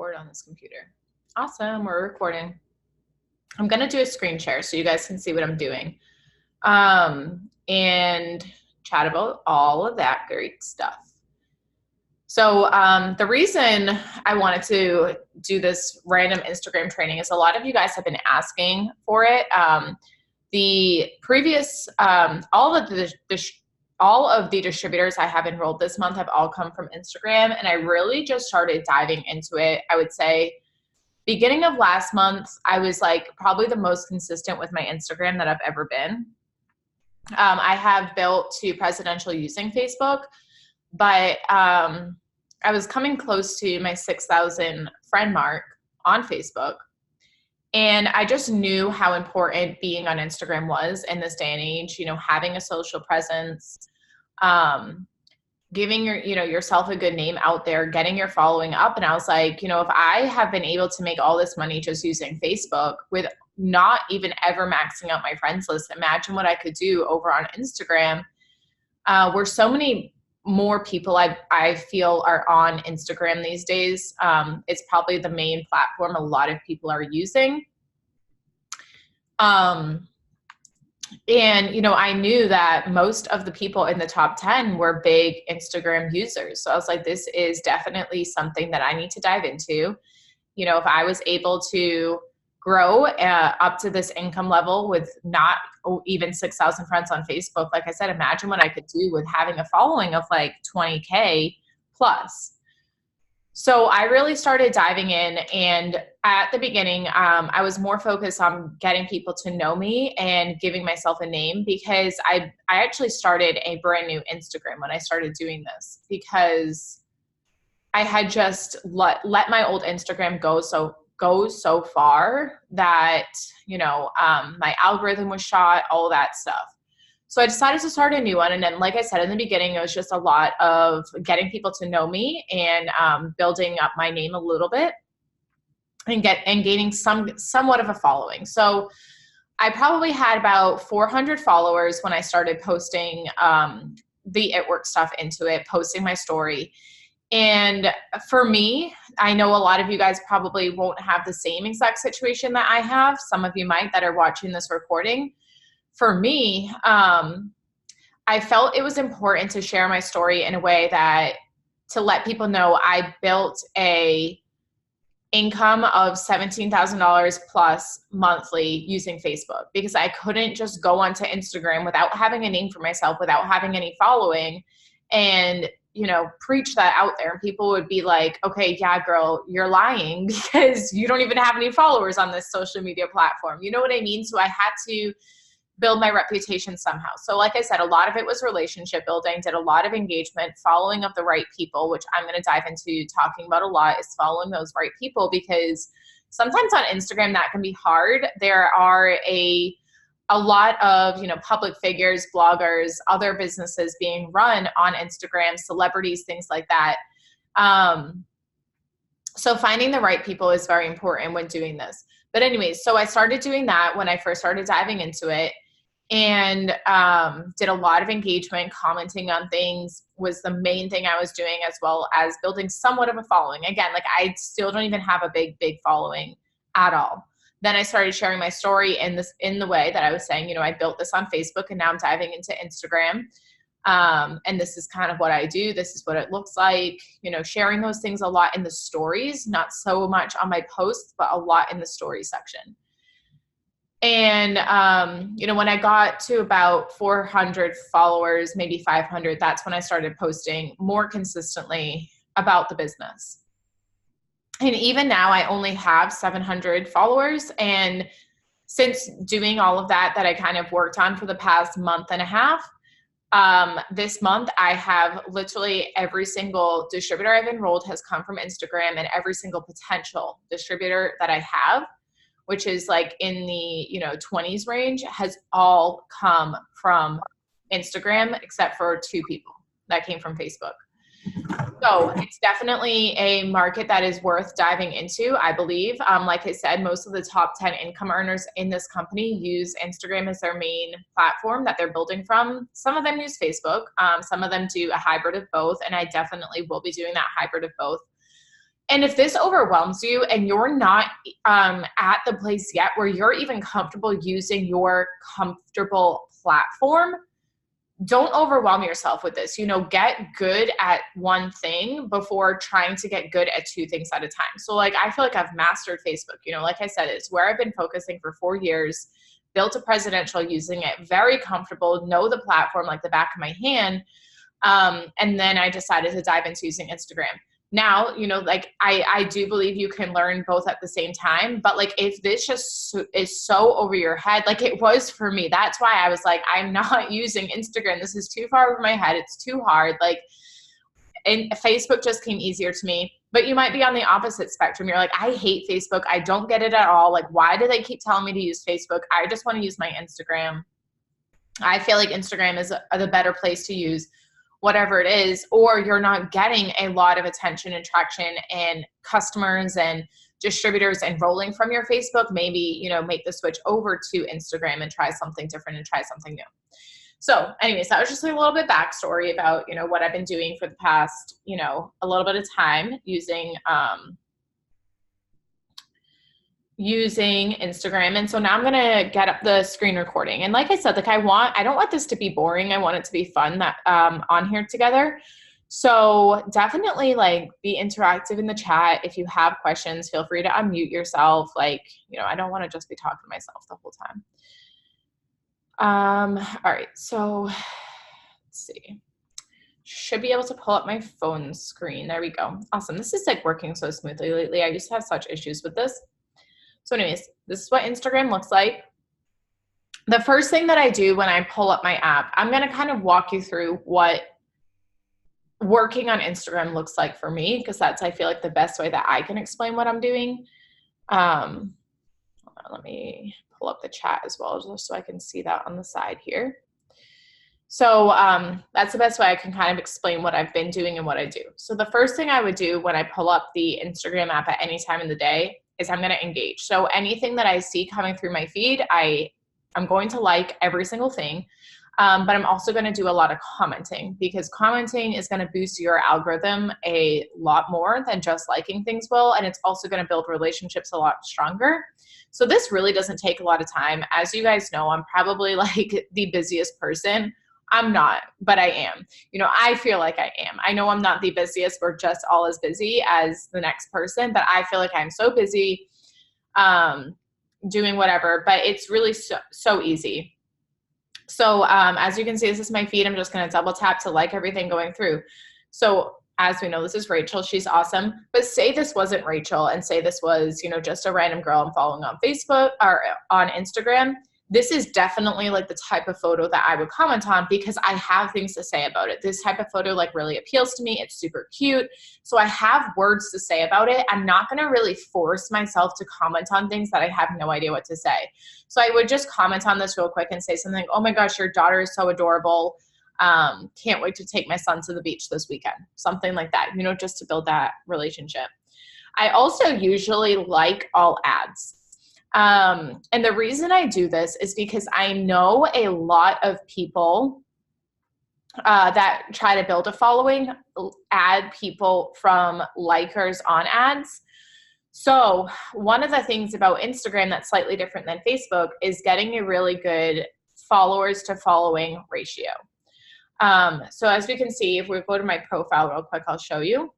record on this computer. Awesome, we're recording. I'm gonna do a screen share so you guys can see what I'm doing. And chat about all of that great stuff. So the reason I wanted to do this random Instagram training is a lot of you guys have been asking for it. The previous, all of the distributors I have enrolled this month have all come from Instagram, and I really just started diving into it. I would say beginning of last month, I was like probably the most consistent with my Instagram that I've ever been. I have built to presidential using Facebook, but I was coming close to my 6,000 friend mark on Facebook. And I just knew how important being on Instagram was in this day and age, you know, having a social presence, giving yourself a good name out there, getting your following up. And I was like, you know, if I have been able to make all this money just using Facebook with not even ever maxing out my friends list, imagine what I could do over on Instagram, where so many more people I feel are on Instagram these days. It's probably the main platform a lot of people are using. And, you know, I knew that most of the people in the top 10 were big Instagram users. So I was like, this is definitely something that I need to dive into. You know, if I was able to grow up to this income level with not even 6,000 friends on Facebook, like I said, imagine what I could do with having a following of like 20K plus. So I really started diving in, and at the beginning, I was more focused on getting people to know me and giving myself a name, because I actually started a brand new Instagram when I started doing this, because I had just let my old Instagram go so far that, you know, my algorithm was shot, all that stuff. So I decided to start a new one. And then, like I said, in the beginning, it was just a lot of getting people to know me and building up my name a little bit and gaining somewhat of a following. So I probably had about 400 followers when I started posting the It Work stuff into it, posting my story. And for me, I know a lot of you guys probably won't have the same exact situation that I have. Some of you might that are watching this recording. For me, I felt it was important to share my story in a way that to let people know I built a income of $17,000 plus monthly using Facebook, because I couldn't just go onto Instagram without having a name for myself, without having any following, and, you know, preach that out there. And people would be like, okay, yeah, girl, you're lying because you don't even have any followers on this social media platform. You know what I mean? So I had to build my reputation somehow. So like I said, a lot of it was relationship building, did a lot of engagement, following of the right people, which I'm going to dive into talking about a lot, is following those right people, because sometimes on Instagram that can be hard. There are a lot of, you know, public figures, bloggers, other businesses being run on Instagram, celebrities, things like that. So finding the right people is very important when doing this. But anyways, so I started doing that when I first started diving into it, and did a lot of engagement, commenting on things was the main thing I was doing, as well as building somewhat of a following. Again, like I still don't even have a big following at all. Then I started sharing my story in the way that I was saying, you know, I built this on Facebook and now I'm diving into Instagram. And this is kind of what I do. This is what it looks like, you know, sharing those things a lot in the stories, not so much on my posts, but a lot in the story section. And, you know, when I got to about 400 followers, maybe 500, that's when I started posting more consistently about the business. And even now I only have 700 followers. And since doing all of that I kind of worked on for the past month and a half, this month I have literally every single distributor I've enrolled has come from Instagram, and every single potential distributor that I have, which is like in the, you know, 20s range, has all come from Instagram, except for 2 people that came from Facebook. So it's definitely a market that is worth diving into, I believe. Like I said, most of the top 10 income earners in this company use Instagram as their main platform that they're building from. Some of them use Facebook. Some of them do a hybrid of both, and I definitely will be doing that hybrid of both. And if this overwhelms you and you're not at the place yet where you're even comfortable using your comfortable platform, don't overwhelm yourself with this. Get good at one thing before trying to get good at two things at a time. So like, I feel like I've mastered Facebook. Like I said, it's where I've been focusing for 4 years, built a presidential using it, very comfortable, know the platform like the back of my hand. And then I decided to dive into using Instagram. Now, like I do believe you can learn both at the same time, but like if this just is so over your head, like it was for me, that's why I was like, I'm not using Instagram. This is too far over my head. It's too hard. Like, and Facebook just came easier to me. But you might be on the opposite spectrum. You're like, I hate Facebook. I don't get it at all. Like, why do they keep telling me to use Facebook? I just want to use my Instagram. I feel like Instagram is the better place to use whatever it is, or you're not getting a lot of attention and traction and customers and distributors enrolling from your Facebook. Maybe, make the switch over to Instagram and try something different and try something new. So anyways, that was just a little bit backstory about, what I've been doing for the past, a little bit of time using Instagram. And so now I'm going to get up the screen recording. And like I said, like I don't want this to be boring. I want it to be fun that on here together. So definitely like be interactive in the chat. If you have questions, feel free to unmute yourself. Like, I don't want to just be talking to myself the whole time. All right. So let's see. Should be able to pull up my phone screen. There we go. Awesome. This is like working so smoothly lately. I used to have such issues with this. So anyways, this is what Instagram looks like. The first thing that I do when I pull up my app, I'm going to kind of walk you through what working on Instagram looks like for me, because that's, I feel like, the best way that I can explain what I'm doing. Hold on, let me pull up the chat as well, just so I can see that on the side here. So that's the best way I can kind of explain what I've been doing and what I do. So the first thing I would do when I pull up the Instagram app at any time in the day is I'm going to engage. So anything that I see coming through my feed, I'm going to like every single thing. But I'm also going to do a lot of commenting, because commenting is going to boost your algorithm a lot more than just liking things will. And it's also going to build relationships a lot stronger. So this really doesn't take a lot of time. As you guys know, I'm probably like the busiest person. I'm not, but I am. I feel like I am. I know I'm not the busiest. We're just all as busy as the next person, but I feel like I'm so busy doing whatever, but it's really so easy. So as you can see, this is my feed. I'm just going to double tap to like everything going through. So as we know, this is Rachel. She's awesome. But say this wasn't Rachel, and say this was, just a random girl I'm following on Facebook or on Instagram. This is definitely like the type of photo that I would comment on, because I have things to say about it. This type of photo like really appeals to me. It's super cute. So I have words to say about it. I'm not going to really force myself to comment on things that I have no idea what to say. So I would just comment on this real quick and say something, oh my gosh, your daughter is so adorable. Can't wait to take my son to the beach this weekend. Something like that, just to build that relationship. I also usually like all ads. And the reason I do this is because I know a lot of people that try to build a following add people from likers on ads. So one of the things about Instagram that's slightly different than Facebook is getting a really good followers to following ratio. So as we can see, if we go to my profile real quick, I'll show you.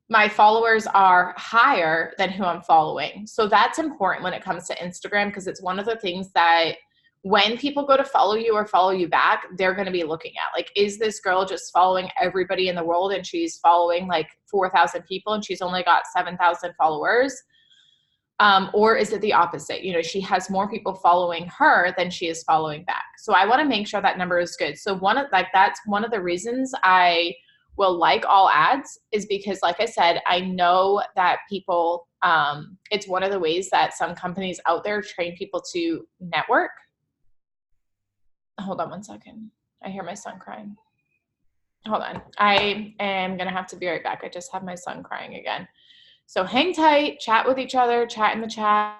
My followers are higher than who I'm following. So that's important when it comes to Instagram, because it's one of the things that when people go to follow you or follow you back, they're going to be looking at, like, is this girl just following everybody in the world and she's following like 4,000 people and she's only got 7,000 followers? Or is it the opposite? She has more people following her than she is following back. So I want to make sure that number is good. So that's one of the reasons I will like all ads, is because, like I said, I know that people, it's one of the ways that some companies out there train people to network. Hold on one second. I hear my son crying. Hold on. I am going to have to be right back. I just have my son crying again. So hang tight, chat with each other, chat in the chat.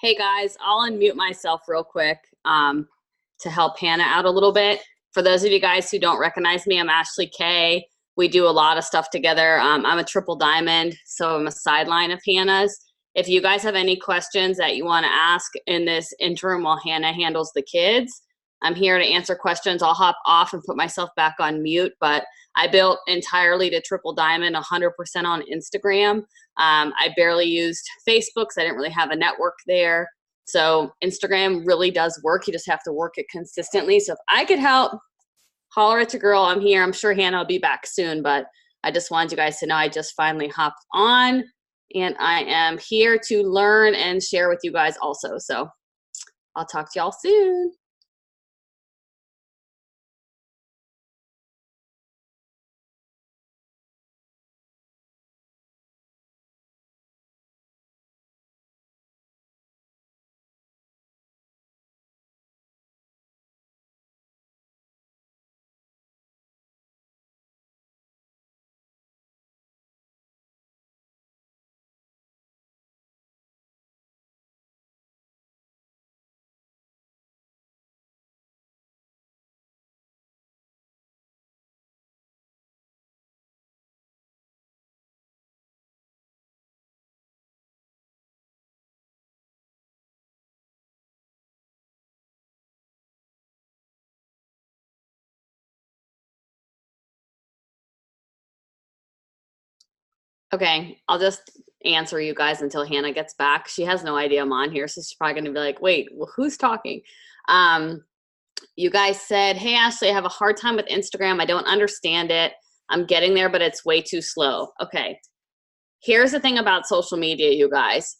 Hey guys, I'll unmute myself real quick to help Hannah out a little bit. For those of you guys who don't recognize me, I'm Ashley Kay. We do a lot of stuff together. I'm a triple diamond, so I'm a sideline of Hannah's. If you guys have any questions that you want to ask in this interim while Hannah handles the kids, I'm here to answer questions. I'll hop off and put myself back on mute, but I built entirely to triple diamond 100% on Instagram. I barely used Facebook because I didn't really have a network there. So Instagram really does work. You just have to work it consistently. So if I could help, holler at your girl. I'm here. I'm sure Hannah will be back soon, but I just wanted you guys to know I just finally hopped on and I am here to learn and share with you guys also. So I'll talk to y'all soon. Okay, I'll just answer you guys until Hannah gets back. She has no idea I'm on here, so she's probably gonna be like, wait, well, who's talking? You guys said, hey, Ashley, I have a hard time with Instagram. I don't understand it. I'm getting there, but it's way too slow. Okay, here's the thing about social media, you guys.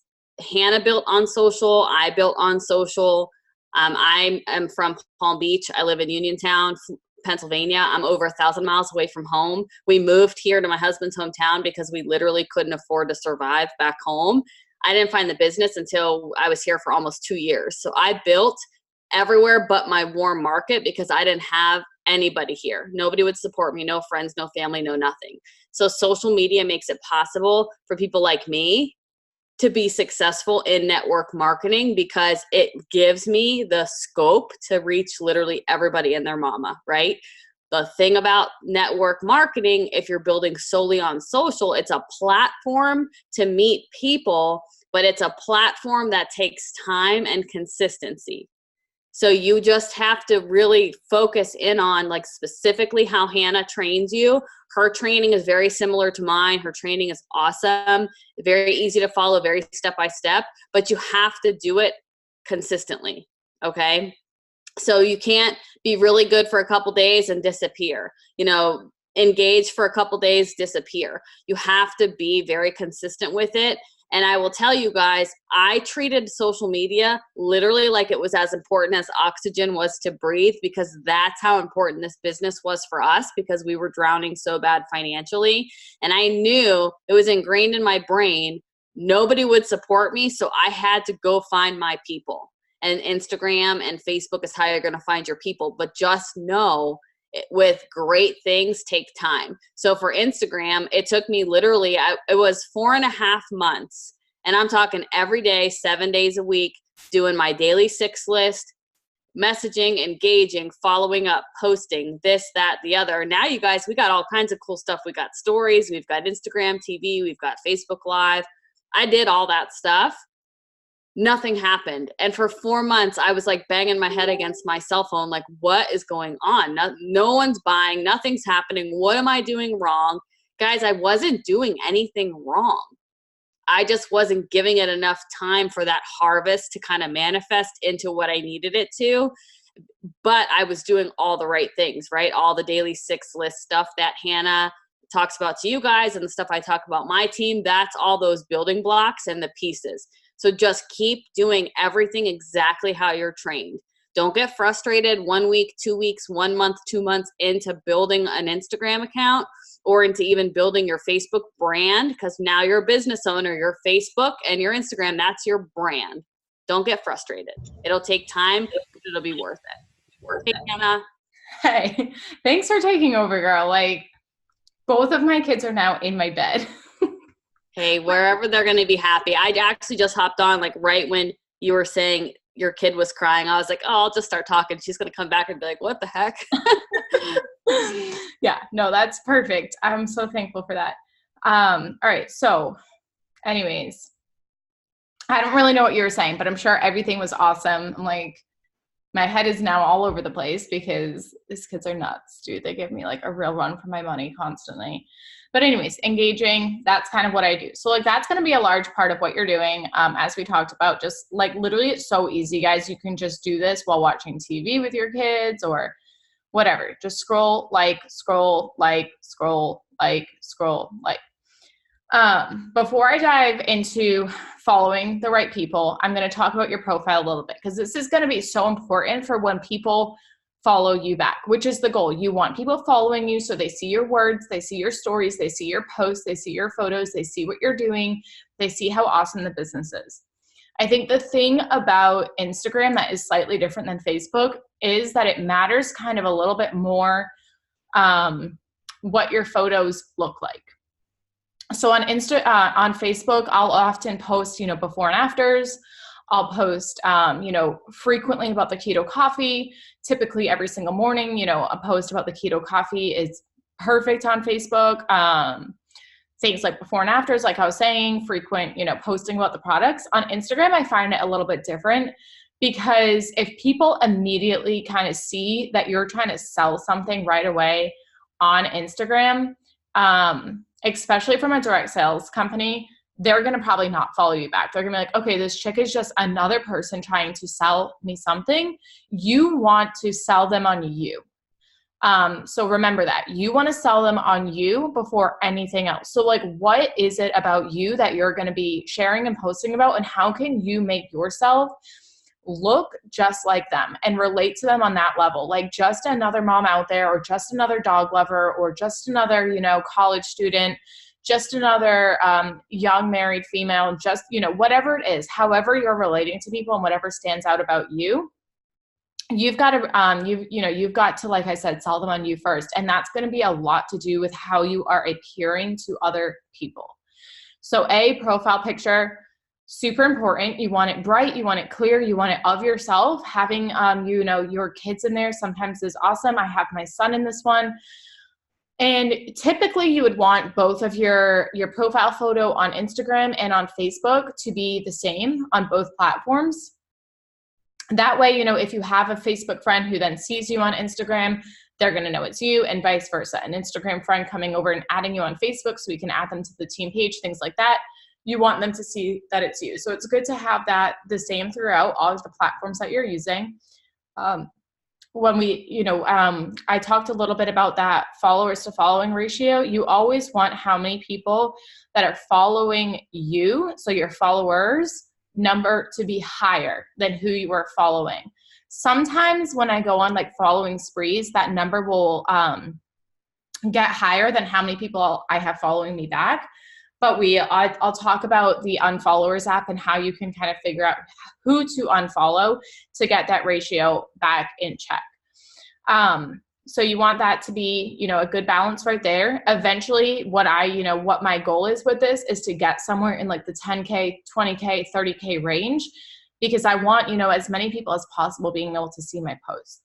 Hannah built on social. I built on social. I am from Palm Beach. I live in Uniontown, Pennsylvania. I'm over 1,000 miles away from home. We moved here to my husband's hometown because we literally couldn't afford to survive back home. I didn't find the business until I was here for almost 2 years. So I built everywhere but my warm market because I didn't have anybody here. Nobody would support me, no friends, no family, no nothing. So social media makes it possible for people like me to be successful in network marketing because it gives me the scope to reach literally everybody and their mama, right? The thing about network marketing, if you're building solely on social, it's a platform to meet people, but it's a platform that takes time and consistency. So you just have to really focus in on like specifically how Hannah trains you. Her training is very similar to mine. Her training is awesome, very easy to follow, very step by step, but you have to do it consistently, okay? So you can't be really good for a couple days and disappear. You know, engage for a couple days, disappear. You have to be very consistent with it. And I will tell you guys, I treated social media literally like it was as important as oxygen was to breathe because that's how important this business was for us because we were drowning so bad financially. And I knew it was ingrained in my brain, nobody would support me, so I had to go find my people. And Instagram and Facebook is how you're going to find your people. But just know with great things take time. So for Instagram, it took me literally, it was 4.5 months. And I'm talking every day, 7 days a week, doing my daily 6 list, messaging, engaging, following up, posting, this, that, the other. Now, you guys, we got all kinds of cool stuff. We got stories, we've got Instagram TV, we've got Facebook Live. I did all that stuff. Nothing happened. And for 4 months, I was like banging my head against my cell phone, like, what is going on? No one's buying, nothing's happening. What am I doing wrong? Guys, I wasn't doing anything wrong. I just wasn't giving it enough time for that harvest to kind of manifest into what I needed it to. But I was doing all the right things, right? All the daily 6 list stuff that Hannah talks about to you guys and the stuff I talk about my team, that's all those building blocks and the pieces. So just keep doing everything exactly how you're trained. Don't get frustrated 1 week, 2 weeks, 1 month, 2 months into building an Instagram account or into even building your Facebook brand because now you're a business owner, your Facebook and your Instagram, that's your brand. Don't get frustrated. It'll take time, but it'll be worth it. Hey, Hannah. Hey, thanks for taking over, girl. Like, both of my kids are now in my bed. Hey, wherever they're going to be happy. I actually just hopped on like right when you were saying your kid was crying, I was like, oh, I'll just start talking. She's going to come back and be like, what the heck? Yeah, no, that's perfect. I'm so thankful for that. All right. So anyways, I don't really know what you were saying, but I'm sure everything was awesome. I'm like, my head is now all over the place because these kids are nuts, dude. They give me like a real run for my money constantly. But anyways, engaging, that's kind of what I do. So like, that's going to be a large part of what you're doing. As we talked about, just like literally it's so easy, guys. You can just do this while watching TV with your kids or whatever. Just scroll, like, scroll, like, scroll, like, scroll, like. Before I dive into following the right people, I'm going to talk about your profile a little bit because this is going to be so important for when people follow you back, which is the goal. You want people following you so they see your words, they see your stories, they see your posts, they see your photos, they see what you're doing, they see how awesome the business is. I think the thing about Instagram that is slightly different than Facebook is that it matters kind of a little bit more what your photos look like. So on on Facebook, I'll often post, before and afters. I'll post, frequently about the keto coffee. Typically every single morning, a post about the keto coffee is perfect on Facebook. Things like before and afters, like I was saying, frequent, posting about the products. On Instagram, I find it a little bit different because if people immediately kind of see that you're trying to sell something right away on Instagram, especially from a direct sales company, they're going to probably not follow you back. They're going to be like, okay, this chick is just another person trying to sell me something. You want to sell them on you. So remember that you want to sell them on you before anything else. So like, what is it about you that you're going to be sharing and posting about, and how can you make yourself look just like them and relate to them on that level? Like just another mom out there, or just another dog lover, or just another, college student, just another young married female, just, whatever it is, however you're relating to people and whatever stands out about you. You've got to, you've got to, like I said, sell them on you first. And that's going to be a lot to do with how you are appearing to other people. So profile picture, super important. You want it bright, you want it clear, you want it of yourself. Having, your kids in there sometimes is awesome. I have my son in this one. And typically you would want both of your profile photo on Instagram and on Facebook to be the same on both platforms. That way, if you have a Facebook friend who then sees you on Instagram, they're going to know it's you, and vice versa. An Instagram friend coming over and adding you on Facebook so we can add them to the team page, things like that. You want them to see that it's you. So it's good to have that the same throughout all of the platforms that you're using. When we, I talked a little bit about that followers to following ratio. You always want how many people that are following you, so your followers number, to be higher than who you are following. Sometimes when I go on like following sprees, that number will get higher than how many people I have following me back. But I'll talk about the unfollowers app and how you can kind of figure out who to unfollow to get that ratio back in check. So you want that to be, a good balance right there. Eventually what my goal is with this is to get somewhere in like the 10K, 20K, 30K range, because I want, as many people as possible being able to see my posts.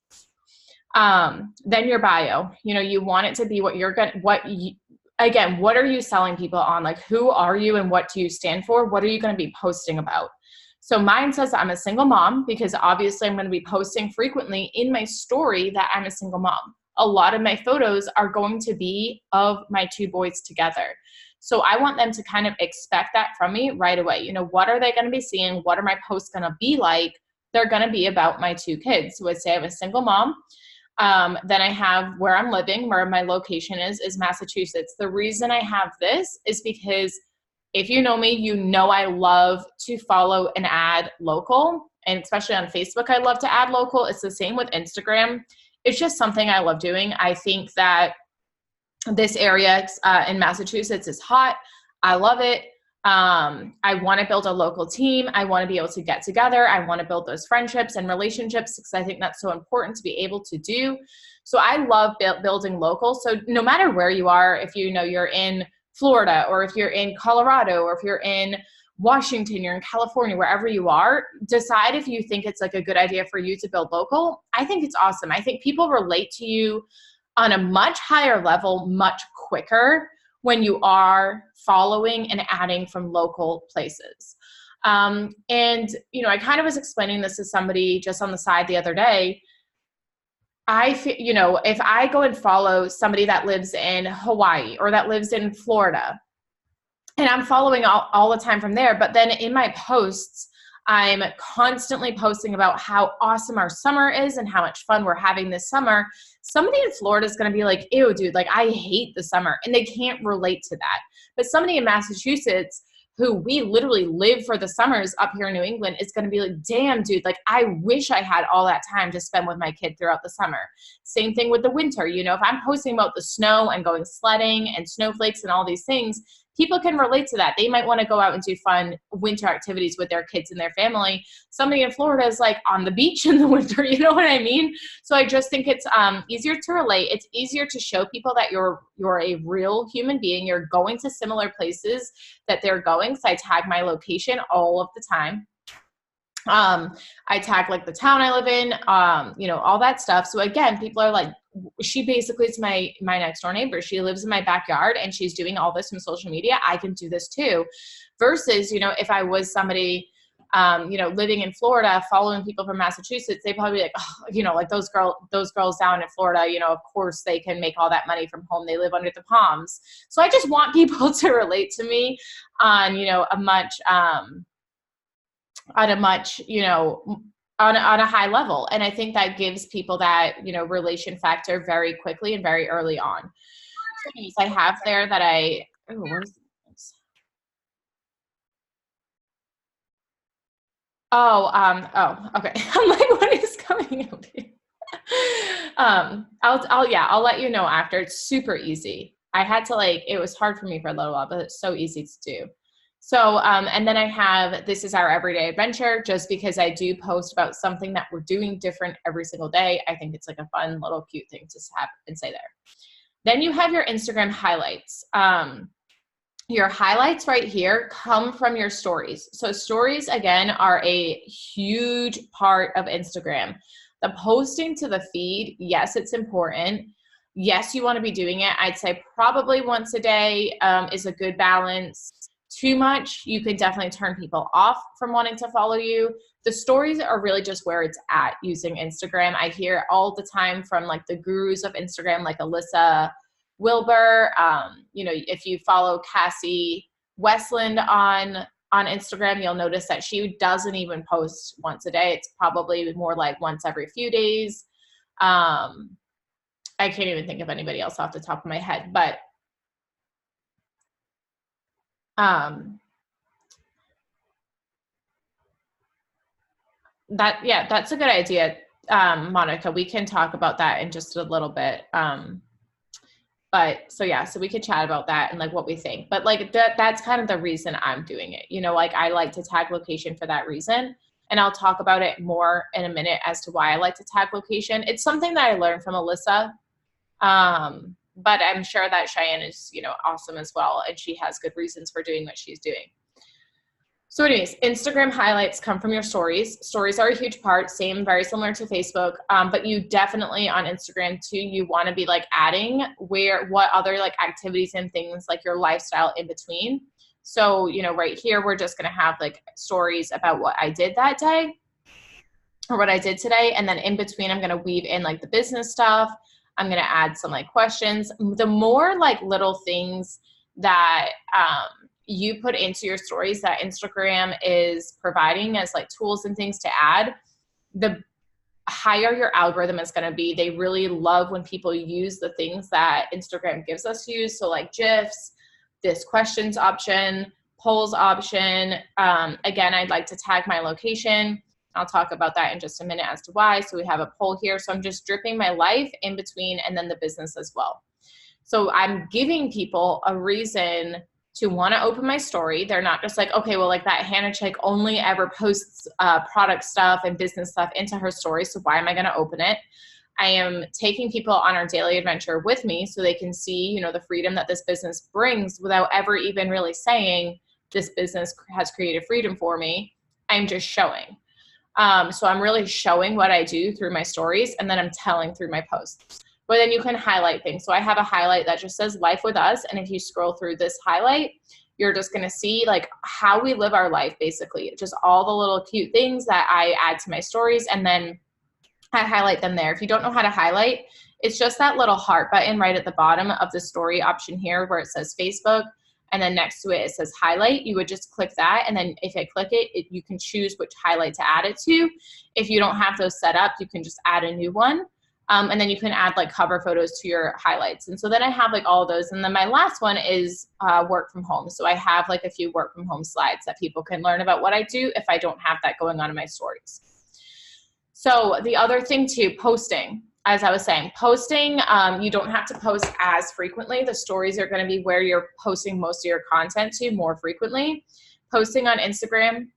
Then your bio, you want it to be what are you selling people on? Like, who are you and what do you stand for? What are you going to be posting about? So mine says I'm a single mom, because obviously I'm going to be posting frequently in my story that I'm a single mom. A lot of my photos are going to be of my two boys together. So I want them to kind of expect that from me right away. What are they going to be seeing? What are my posts going to be like? They're going to be about my two kids. So I'd say I'm a single mom. Then I have where I'm living, where my location is Massachusetts. The reason I have this is because if you know me, I love to follow and add local, and especially on Facebook, I love to add local. It's the same with Instagram. It's just something I love doing. I think that this area in Massachusetts is hot. I love it. I want to build a local team. I want to be able to get together. I want to build those friendships and relationships, because I think that's so important to be able to do. So I love building local. So no matter where you are, if you're in Florida, or if you're in Colorado, or if you're in Washington, you're in California, wherever you are, decide if you think it's like a good idea for you to build local. I think it's awesome. I think people relate to you on a much higher level, much quicker when you are following and adding from local places. And, you know, I kind of was explaining this to somebody just on the side the other day. I feel, you know, if I go and follow somebody that lives in Hawaii or that lives in Florida, and I'm following all the time from there, but then in my posts, I'm constantly posting about how awesome our summer is and how much fun we're having this summer. Somebody in Florida is going to be like, ew, dude, like I hate the summer. And they can't relate to that. But somebody in Massachusetts who we literally live for the summers up here in New England is going to be like, damn, dude, like I wish I had all that time to spend with my kid throughout the summer. Same thing with the winter. You know, if I'm posting about the snow and going sledding and snowflakes and all these things, people can relate to that. They might want to go out and do fun winter activities with their kids and their family. Somebody in Florida is like on the beach in the winter, you know what I mean? So I just think it's easier to relate. It's easier to show people that you're a real human being. You're going to similar places that they're going. So I tag my location all of the time. I tag like the town I live in, you know, all that stuff. So again, people are like, she basically is my next door neighbor. She lives in my backyard and she's doing all this from social media. I can do this too. Versus, you know, if I was somebody, you know, living in Florida, following people from Massachusetts, they probably be like, oh, you know, like those girls down in Florida, you know, of course they can make all that money from home. They live under the palms. So I just want people to relate to me on, you know, you know, on a high level. And I think that gives people that, you know, relation factor very quickly and very early on. So I have there that where's this? Okay. I'm like, what is coming up here? I'll let you know after. It's super easy. I had to it was hard for me for a little while, but it's so easy to do. So, and then I have, this is our everyday adventure, just because I do post about something that we're doing different every single day. I think it's like a fun little cute thing to have and say there. Then you have your Instagram highlights. Your highlights right here come from your stories. So stories, again, are a huge part of Instagram. The posting to the feed, yes, it's important. Yes, you want to be doing it. I'd say probably once a day is a good balance. Too much, you could definitely turn people off from wanting to follow you. The stories are really just where it's at using Instagram. I hear all the time from like the gurus of Instagram, like Alyssa Wilbur. You know, if you follow Cassie Westland on Instagram, you'll notice that she doesn't even post once a day. It's probably more like once every few days. I can't even think of anybody else off the top of my head, but that's a good idea. Monica, we can talk about that in just a little bit. But so we could chat about that and like what we think, but like that's kind of the reason I'm doing it. You know, like I like to tag location for that reason. And I'll talk about it more in a minute as to why I like to tag location. It's something that I learned from Alyssa. But I'm sure that Cheyenne is, you know, awesome as well. And she has good reasons for doing what she's doing. So anyways, Instagram highlights come from your stories. Stories are a huge part, very similar to Facebook. But you definitely on Instagram too, you want to be like adding what other like activities and things like your lifestyle in between. So, you know, right here, we're just going to have like stories about what I did that day or what I did today. And then in between, I'm going to weave in like the business stuff. I'm going to add some like questions. The more like little things that you put into your stories that Instagram is providing as like tools and things to add, the higher your algorithm is going to be. They really love when people use the things that Instagram gives us to use. So like GIFs, this questions option, polls option. Again, I'd like to tag my location. I'll talk about that in just a minute as to why. So we have a poll here. So I'm just dripping my life in between and then the business as well. So I'm giving people a reason to want to open my story. They're not just like, okay, well, like that Hannah chick only ever posts product stuff and business stuff into her story. So why am I going to open it? I am taking people on our daily adventure with me so they can see, you know, the freedom that this business brings without ever even really saying, this business has created freedom for me. I'm just showing. So I'm really showing what I do through my stories, and then I'm telling through my posts. But then you can highlight things. So I have a highlight that just says life with us. And if you scroll through this highlight, you're just going to see like how we live our life, basically. Just all the little cute things that I add to my stories, and then I highlight them there. If you don't know how to highlight, it's just that little heart button right at the bottom of the story option here where it says Facebook, and then next to it says highlight. You would just click that, and then if I click it, you can choose which highlight to add it to. If you don't have those set up, you can just add a new one. And then you can add like cover photos to your highlights. And so then I have like all of those. And then my last one is work from home. So I have like a few work from home slides that people can learn about what I do if I don't have that going on in my stories. So the other thing too, posting. As I was saying, posting, you don't have to post as frequently. The stories are going to be where you're posting most of your content to more frequently. Posting on Instagram,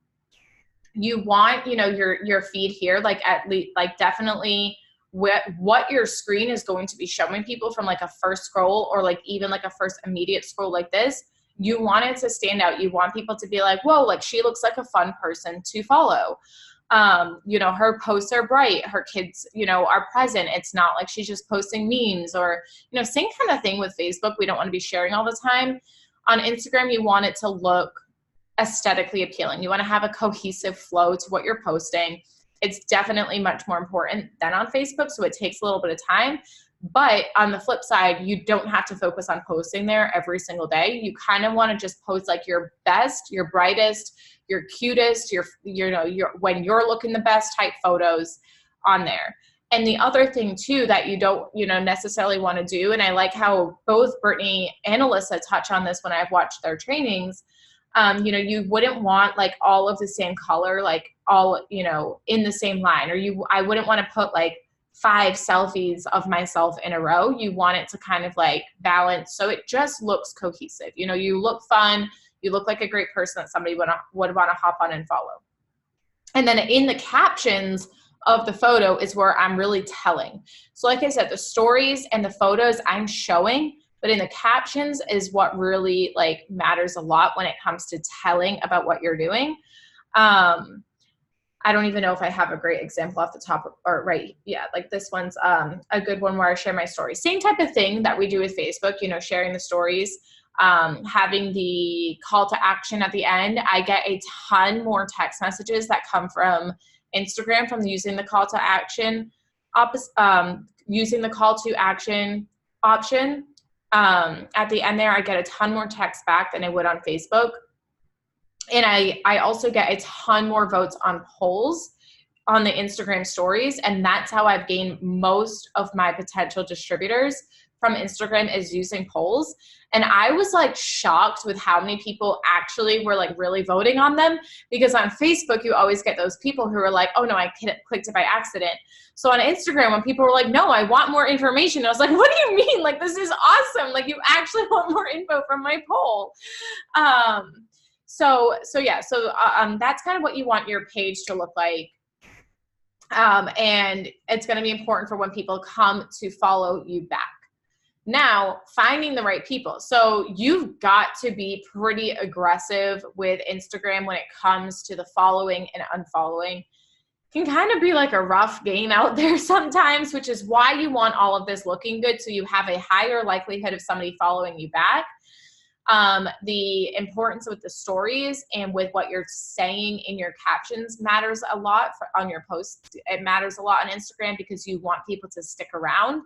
you want, you know, your feed here, like at least, like definitely what your screen is going to be showing people from like a first scroll or like even like a first immediate scroll like this. You want it to stand out. You want people to be like, whoa, like she looks like a fun person to follow. You know, her posts are bright, her kids, you know, are present. It's not like she's just posting memes or, you know, same kind of thing with Facebook. We don't want to be sharing all the time. On Instagram, you want it to look aesthetically appealing. You want to have a cohesive flow to what you're posting. It's definitely much more important than on Facebook, so it takes a little bit of time. But on the flip side, you don't have to focus on posting there every single day. You kind of want to just post like your best, your brightest, your cutest, your when you're looking the best type photos on there. And the other thing too that you don't, you know, necessarily want to do, and I like how both Brittany and Alyssa touch on this when I've watched their trainings. You know, you wouldn't want like all of the same color, like all, you know, in the same line, or I wouldn't want to put like 5 selfies of myself in a row. You want it to kind of like balance. So it just looks cohesive. You know, you look fun, you look like a great person that somebody would want to hop on and follow. And then in the captions of the photo is where I'm really telling. So like I said, the stories and the photos I'm showing, but in the captions is what really like matters a lot when it comes to telling about what you're doing. I don't even know if I have a great example off the top or right. Yeah, like this one's a good one where I share my stories. Same type of thing that we do with Facebook, you know, sharing the stories, having the call to action at the end. I get a ton more text messages that come from Instagram from using the call to action, using the call to action option. At the end there, I get a ton more text back than I would on Facebook. And I also get a ton more votes on polls on the Instagram stories. And that's how I've gained most of my potential distributors from Instagram, is using polls. And I was like shocked with how many people actually were like really voting on them, because on Facebook, you always get those people who are like, oh no, I clicked it by accident. So on Instagram, when people were like, no, I want more information, I was like, what do you mean? Like, this is awesome. Like, you actually want more info from my poll. So that's kind of what you want your page to look like. And it's going to be important for when people come to follow you back. Now, finding the right people. So you've got to be pretty aggressive with Instagram when it comes to the following and unfollowing. It can kind of be like a rough game out there sometimes, which is why you want all of this looking good, so you have a higher likelihood of somebody following you back. The importance with the stories and with what you're saying in your captions matters a lot on your posts. It matters a lot on Instagram because you want people to stick around.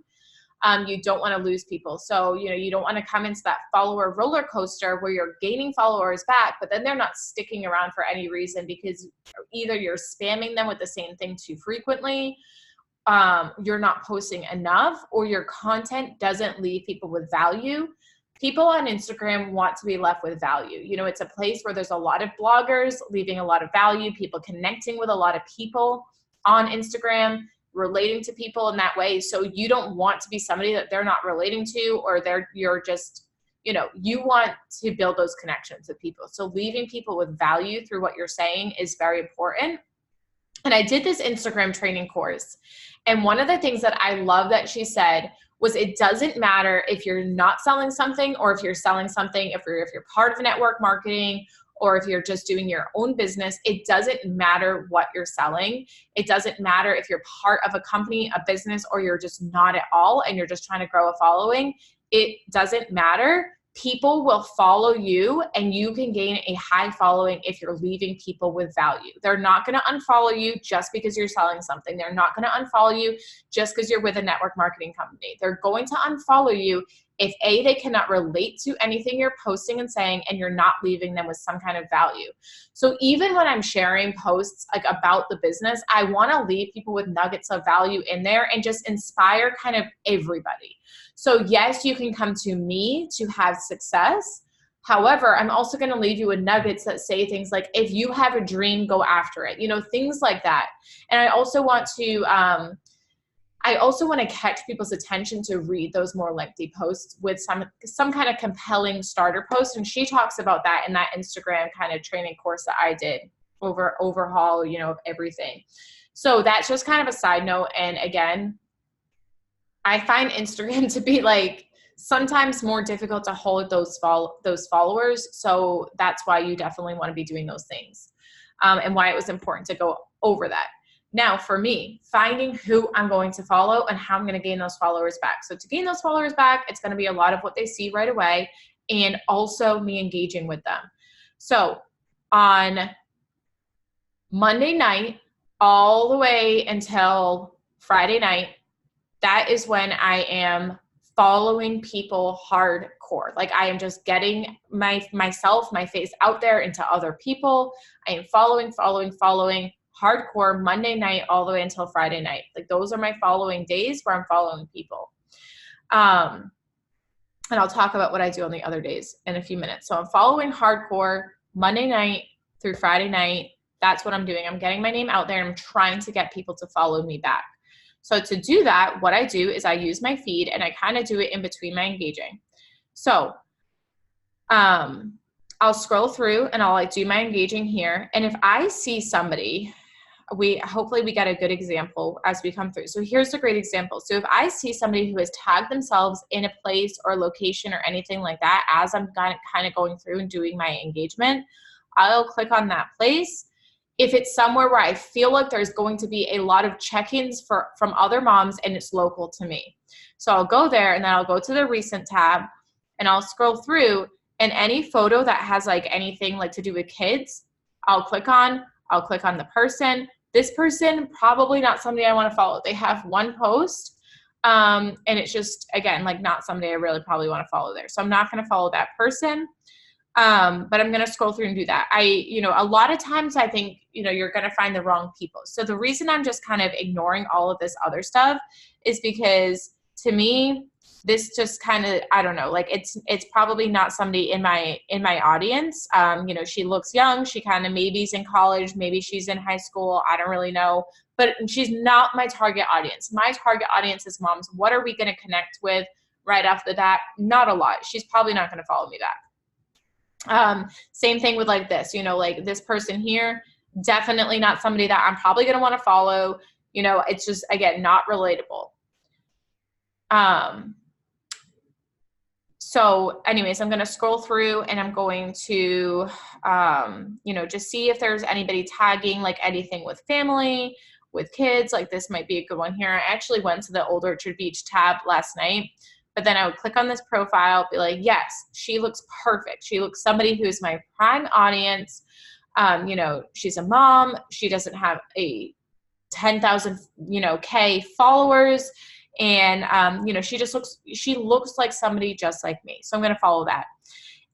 You don't want to lose people. So, you know, you don't want to come into that follower roller coaster where you're gaining followers back, but then they're not sticking around for any reason because either you're spamming them with the same thing too frequently, you're not posting enough, or your content doesn't leave people with value. People on Instagram want to be left with value. You know, it's a place where there's a lot of bloggers leaving a lot of value, people connecting with a lot of people on Instagram, relating to people in that way. So you don't want to be somebody that they're not relating to, or you're just, you know, you want to build those connections with people. So leaving people with value through what you're saying is very important. And I did this Instagram training course. And one of the things that I love that she said was, it doesn't matter if you're not selling something or if you're selling something, if you're part of network marketing or if you're just doing your own business, it doesn't matter what you're selling. It doesn't matter if you're part of a company, a business, or you're just not at all and you're just trying to grow a following. It doesn't matter. People will follow you, and you can gain a high following if you're leaving people with value. They're not going to unfollow you just because you're selling something. They're not going to unfollow you just because you're with a network marketing company. They're going to unfollow you if A, they cannot relate to anything you're posting and saying, and you're not leaving them with some kind of value. So even when I'm sharing posts like about the business, I want to leave people with nuggets of value in there and just inspire kind of everybody. So yes, you can come to me to have success. However, I'm also going to leave you with nuggets that say things like, if you have a dream, go after it, things like that. And I also want to catch people's attention to read those more lengthy posts with some kind of compelling starter post. And she talks about that in that Instagram kind of training course that I did overhaul, of everything. So that's just kind of a side note. And again, I find Instagram to be like sometimes more difficult to hold those followers. So that's why you definitely want to be doing those things, and why it was important to go over that. Now, for me, finding who I'm going to follow and how I'm going to gain those followers back. So to gain those followers back, it's going to be a lot of what they see right away, and also me engaging with them. So on Monday night all the way until Friday night, that is when I am following people hardcore. Like I am just getting my face out there into other people. I am following hardcore Monday night all the way until Friday night. Like those are my following days where I'm following people. And I'll talk about what I do on the other days in a few minutes. So I'm following hardcore Monday night through Friday night. That's what I'm doing. I'm getting my name out there and I'm trying to get people to follow me back. So to do that, what I do is I use my feed and I kind of do it in between my engaging. So I'll scroll through and I'll do my engaging here. And if I see somebody, hopefully we get a good example as we come through. So here's a great example. So if I see somebody who has tagged themselves in a place or location or anything like that, as I'm kind of going through and doing my engagement, I'll click on that place. If it's somewhere where I feel like there's going to be a lot of check-ins from other moms and it's local to me. So I'll go there and then I'll go to the recent tab and I'll scroll through, and any photo that has like anything like to do with kids, I'll click on the person. This person, probably not somebody I want to follow. They have one post and it's just, again, like not somebody I really probably want to follow there. So I'm not going to follow that person. But I'm going to scroll through and do that. A lot of times I think, you're going to find the wrong people. So the reason I'm just kind of ignoring all of this other stuff is because to me, this just kind of, I don't know, like it's probably not somebody in my audience. She looks young. She kind of maybe's in college. Maybe she's in high school. I don't really know, but she's not my target audience. My target audience is moms. What are we going to connect with right off the bat? Not a lot. She's probably not going to follow me back. Same thing with like this, like this person here, definitely not somebody that I'm probably going to want to follow. It's just, again, not relatable. So anyways, I'm going to scroll through and I'm going to, just see if there's anybody tagging like anything with family, with kids. Like this might be a good one here. I actually went to the Old Orchard Beach tab last night. But then I would click on this profile, be like, yes, she looks perfect. She looks somebody who's my prime audience. She's a mom. She doesn't have a 10,000, K followers. And, she looks like somebody just like me. So I'm going to follow that.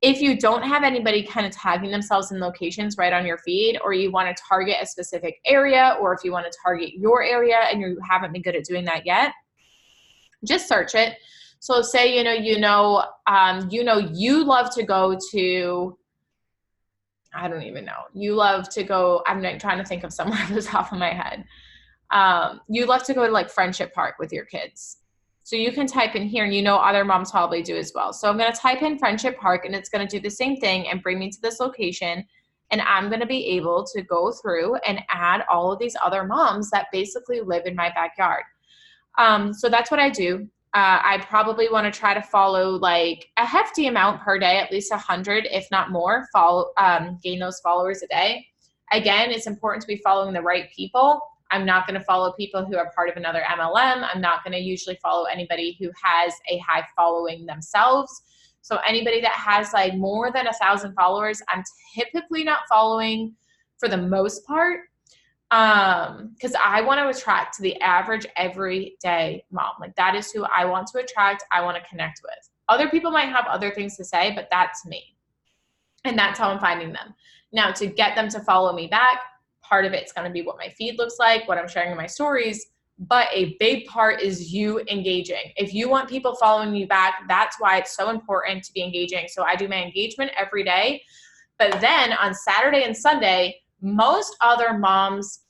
If you don't have anybody kind of tagging themselves in locations right on your feed, or you want to target a specific area, or if you want to target your area and you haven't been good at doing that yet, just search it. So say, you love to go to, I don't even know. You love to go, I'm not trying to think of somewhere off the top of my head. You love to go to like Friendship Park with your kids. So you can type in here, and other moms probably do as well. So I'm going to type in Friendship Park and it's going to do the same thing and bring me to this location. And I'm going to be able to go through and add all of these other moms that basically live in my backyard. So that's what I do. I probably want to try to follow like a hefty amount per day, at least 100, if not more, gain those followers a day. Again, it's important to be following the right people. I'm not going to follow people who are part of another MLM. I'm not going to usually follow anybody who has a high following themselves. So anybody that has like more than 1,000 followers, I'm typically not following for the most part. Because I want to attract to the average everyday mom. Like that is who I want to attract, I want to connect with. Other people might have other things to say, but that's me. And that's how I'm finding them. Now, to get them to follow me back, part of it's going to be what my feed looks like, what I'm sharing in my stories, but a big part is you engaging. If you want people following you back, that's why it's so important to be engaging. So I do my engagement every day, but then on Saturday and Sunday, most other moms,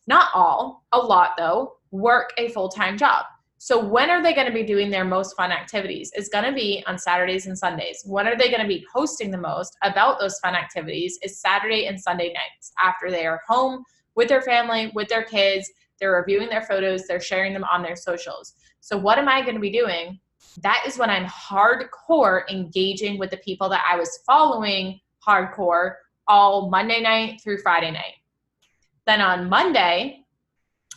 not all, a lot though, work a full-time job. So when are they going to be doing their most fun activities? It's going to be on Saturdays and Sundays. When are they going to be posting the most about those fun activities? Is Saturday and Sunday nights after they are home with their family, with their kids, they're reviewing their photos, they're sharing them on their socials. So what am I going to be doing? That is when I'm hardcore engaging with the people that I was following hardcore all Monday night through Friday night. Then on Monday,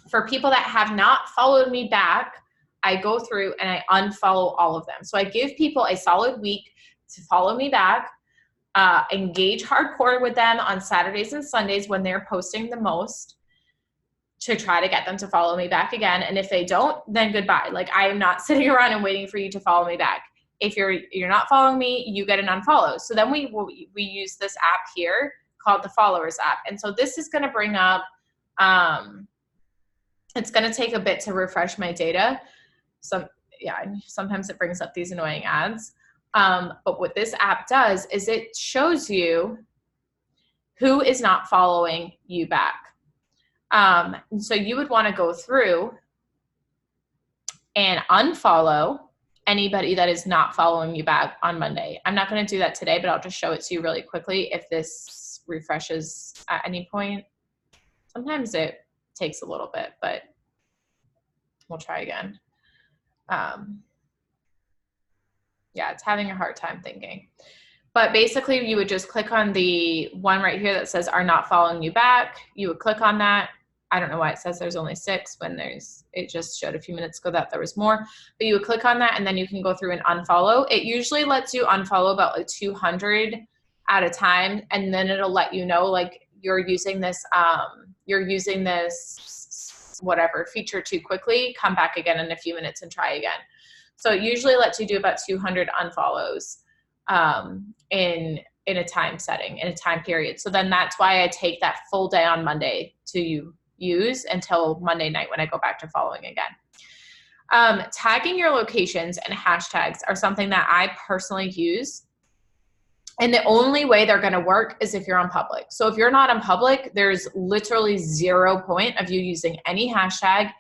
for people that have not followed me back, I go through and I unfollow all of them. So I give people a solid week to follow me back, engage hardcore with them on Saturdays and Sundays when they're posting the most, to try to get them to follow me back again. And if they don't, then goodbye. Like I am not sitting around and waiting for you to follow me back. If you're not following me, you get an unfollow. So then we use this app here called the Followers app. And so this is going to bring up, it's going to take a bit to refresh my data. Sometimes it brings up these annoying ads. But what this app does is it shows you who is not following you back. And so you would want to go through and unfollow anybody that is not following you back on Monday. I'm not going to do that today, but I'll just show it to you really quickly if this refreshes at any point. Sometimes it takes a little bit, but we'll try again. Yeah, it's having a hard time thinking. But basically, you would just click on the one right here that says are not following you back. You would click on that. I don't know why it says there's only 6 when it just showed a few minutes ago that there was more. But you would click on that and then you can go through and unfollow. It usually lets you unfollow about like 200 at a time. And then it'll let you know like you're using this whatever feature too quickly. Come back again in a few minutes and try again. So it usually lets you do about 200 unfollows in a time setting, in a time period. So then that's why I take that full day on Monday to use until Monday night when I go back to following again. Tagging your locations and hashtags are something that I personally use. And the only way they're going to work is if you're on public. So if you're not on public, there's literally 0 point of you using any hashtag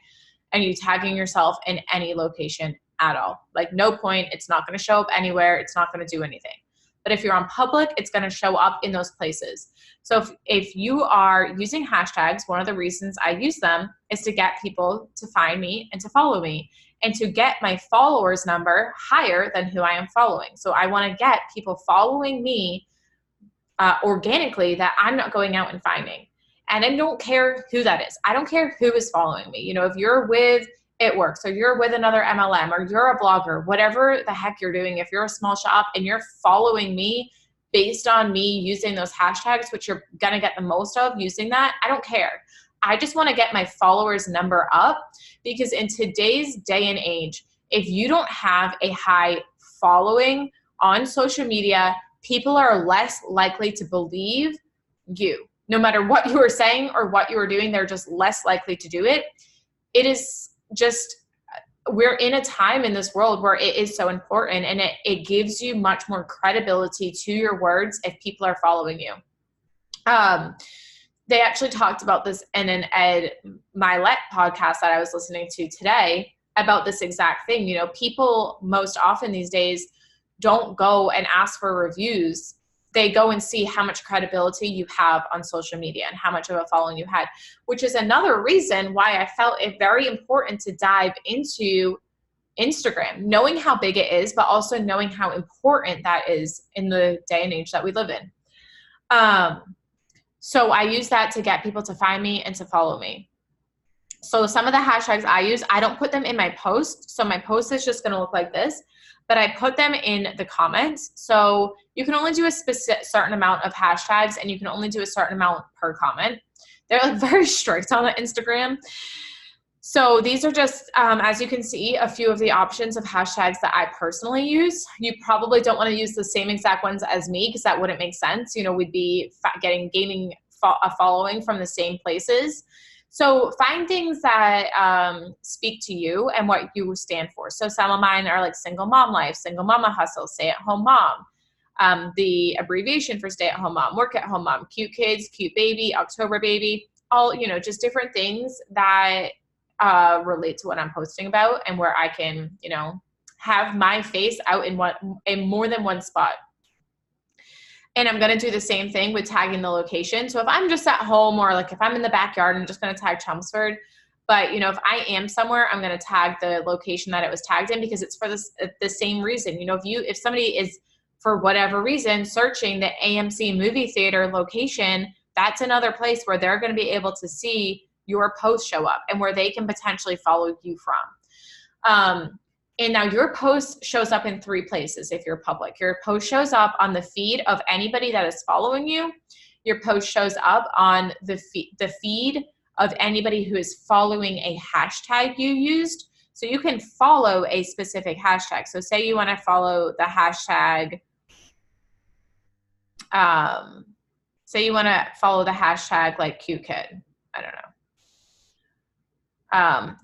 and you tagging yourself in any location at all. Like no point. It's not going to show up anywhere. It's not going to do anything. But if you're on public, it's going to show up in those places. So if you are using hashtags, one of the reasons I use them is to get people to find me and to follow me and to get my followers number higher than who I am following. So I want to get people following me organically that I'm not going out and finding. And I don't care who that is. I don't care who is following me. You know, if you're with It Works, or you're with another MLM, or you're a blogger, whatever the heck you're doing, if you're a small shop and you're following me based on me using those hashtags, which you're going to get the most of using that, I don't care. I just want to get my followers number up, because in today's day and age, if you don't have a high following on social media, people are less likely to believe you. No matter what you are saying or what you are doing, they're just less likely to do it. It is just, we're in a time in this world where it is so important, and it gives you much more credibility to your words if people are following you. They actually talked about this in an Ed Mylett podcast that I was listening to today about this exact thing. You know, people most often these days don't go and ask for reviews. They go and see how much credibility you have on social media and how much of a following you had, which is another reason why I felt it very important to dive into Instagram, knowing how big it is, but also knowing how important that is in the day and age that we live in. So I use that to get people to find me and to follow me. So some of the hashtags I use, I don't put them in my post. So my post is just going to look like this, but I put them in the comments. So you can only do a certain amount of hashtags, and you can only do a certain amount per comment. They're like very strict on Instagram. So these are just, as you can see, a few of the options of hashtags that I personally use. You probably don't want to use the same exact ones as me, because that wouldn't make sense. You know, we'd be gaining a following from the same places. So find things that speak to you and what you stand for. So some of mine are like single mom life, single mama hustle, stay at home mom. The abbreviation for stay at home mom, work at home mom, cute kids, cute baby, October baby, all, you know, just different things that relate to what I'm posting about, and where I can, you know, have my face out in more than one spot. And I'm going to do the same thing with tagging the location. So if I'm just at home, or like if I'm in the backyard, I'm just going to tag Chelmsford. But, you know, if I am somewhere, I'm going to tag the location that it was tagged in, because it's for the same reason. You know, if somebody is, for whatever reason, searching the AMC movie theater location, that's another place where they're going to be able to see your post show up, and where they can potentially follow you from. And now your post shows up in 3 places if you're public. Your post shows up on the feed of anybody that is following you. Your post shows up on the feed of anybody who is following a hashtag you used. So you can follow a specific hashtag. So say you want to follow the hashtag, like cute kid. I don't know.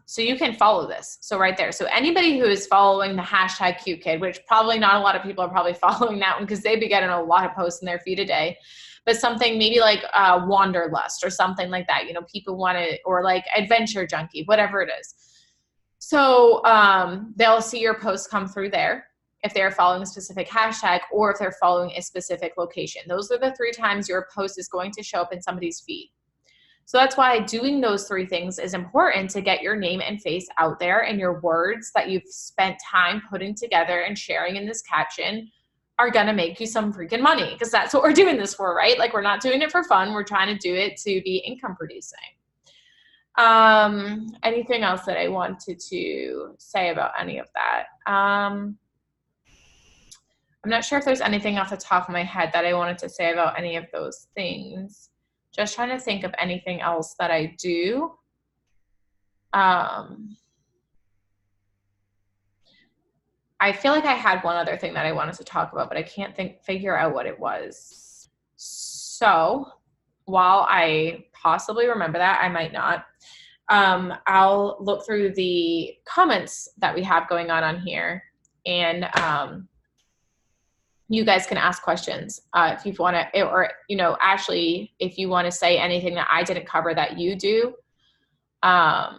So you can follow this. So right there. So anybody who is following the hashtag cute kid, which probably not a lot of people are probably following that one, because they'd be getting a lot of posts in their feed a day, but something maybe like Wanderlust or something like that, you know, people want to, or like Adventure Junkie, whatever it is. So they'll see your post come through there if they're following a specific hashtag, or if they're following a specific location. Those are the 3 times your post is going to show up in somebody's feed. So that's why doing those 3 things is important, to get your name and face out there, and your words that you've spent time putting together and sharing in this caption are going to make you some freaking money, because that's what we're doing this for, right? Like, we're not doing it for fun. We're trying to do it to be income producing. Anything else that I wanted to say about any of that? I'm not sure if there's anything off the top of my head that I wanted to say about any of those things. Just trying to think of anything else that I do. I feel like I had one other thing that I wanted to talk about, but I can't figure out what it was. So while I possibly remember that, I might not. I'll look through the comments that we have going on here, and you guys can ask questions if you want to, or, you know, Ashley, if you want to say anything that I didn't cover that you do, because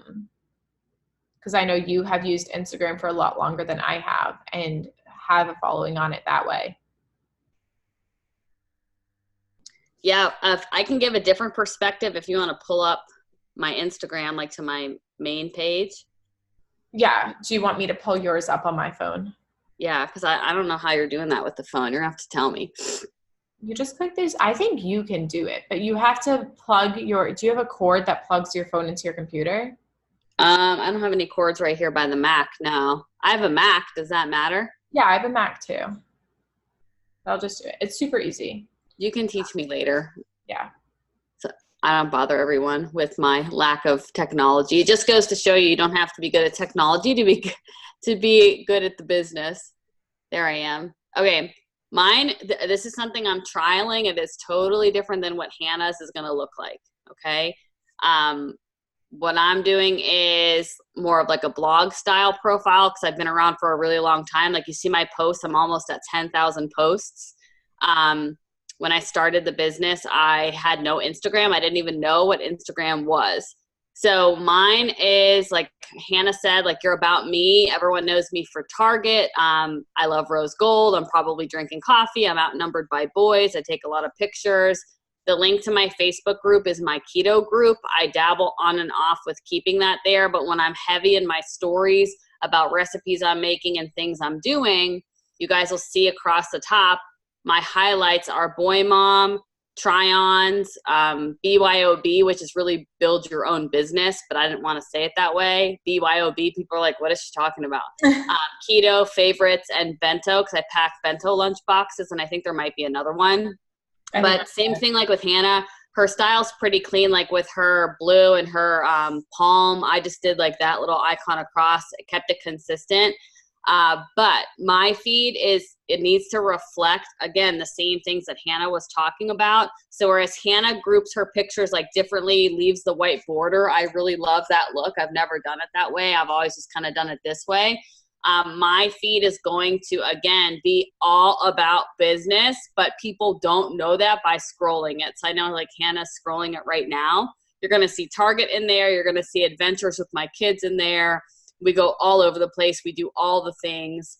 I know you have used Instagram for a lot longer than I have, and have a following on it that way. Yeah, I can give a different perspective if you want to pull up my Instagram, like to my main page. Yeah. Do you want me to pull yours up on my phone? Yeah, because I don't know how you're doing that with the phone. You're going to have to tell me. You just click this. I think you can do it, but you have to plug do you have a cord that plugs your phone into your computer? I don't have any cords right here by the Mac. No, I have a Mac. Does that matter? Yeah, I have a Mac too. I'll just do it. It's super easy. You can teach me later. Yeah. So I don't bother everyone with my lack of technology. It just goes to show you don't have to be good at technology to be good at the business. There I am. Okay. Mine, this is something I'm trialing. It is totally different than what Hannah's is going to look like. Okay. What I'm doing is more of like a blog style profile, because I've been around for a really long time. Like, you see my posts, I'm almost at 10,000 posts. When I started the business, I had no Instagram. I didn't even know what Instagram was. So mine is, like Hannah said, like, you're about me. Everyone knows me for Target. I love rose gold. I'm probably drinking coffee. I'm outnumbered by boys. I take a lot of pictures. The link to my Facebook group is my keto group. I dabble on and off with keeping that there, but when I'm heavy in my stories, about recipes I'm making and things I'm doing, you guys will see across the top, my highlights are Boy Mom, Try-Ons, BYOB, which is really build your own business, but I didn't want to say it that way. BYOB, people are like, what is she talking about? Keto, Favorites, and Bento, because I pack Bento lunch boxes, and I think there might be another one. But same thing like with Hannah. Her style's pretty clean, like with her blue and her palm. I just did like that little icon across. It kept it consistent. But my feed it needs to reflect, again, the same things that Hannah was talking about. So whereas Hannah groups her pictures like differently, leaves the white border, I really love that look. I've never done it that way. I've always just kind of done it this way. My feed is going to, again, be all about business, but people don't know that by scrolling it. So I know like Hannah's scrolling it right now. You're going to see Target in there. You're going to see adventures with my kids in there. We go all over the place. We do all the things.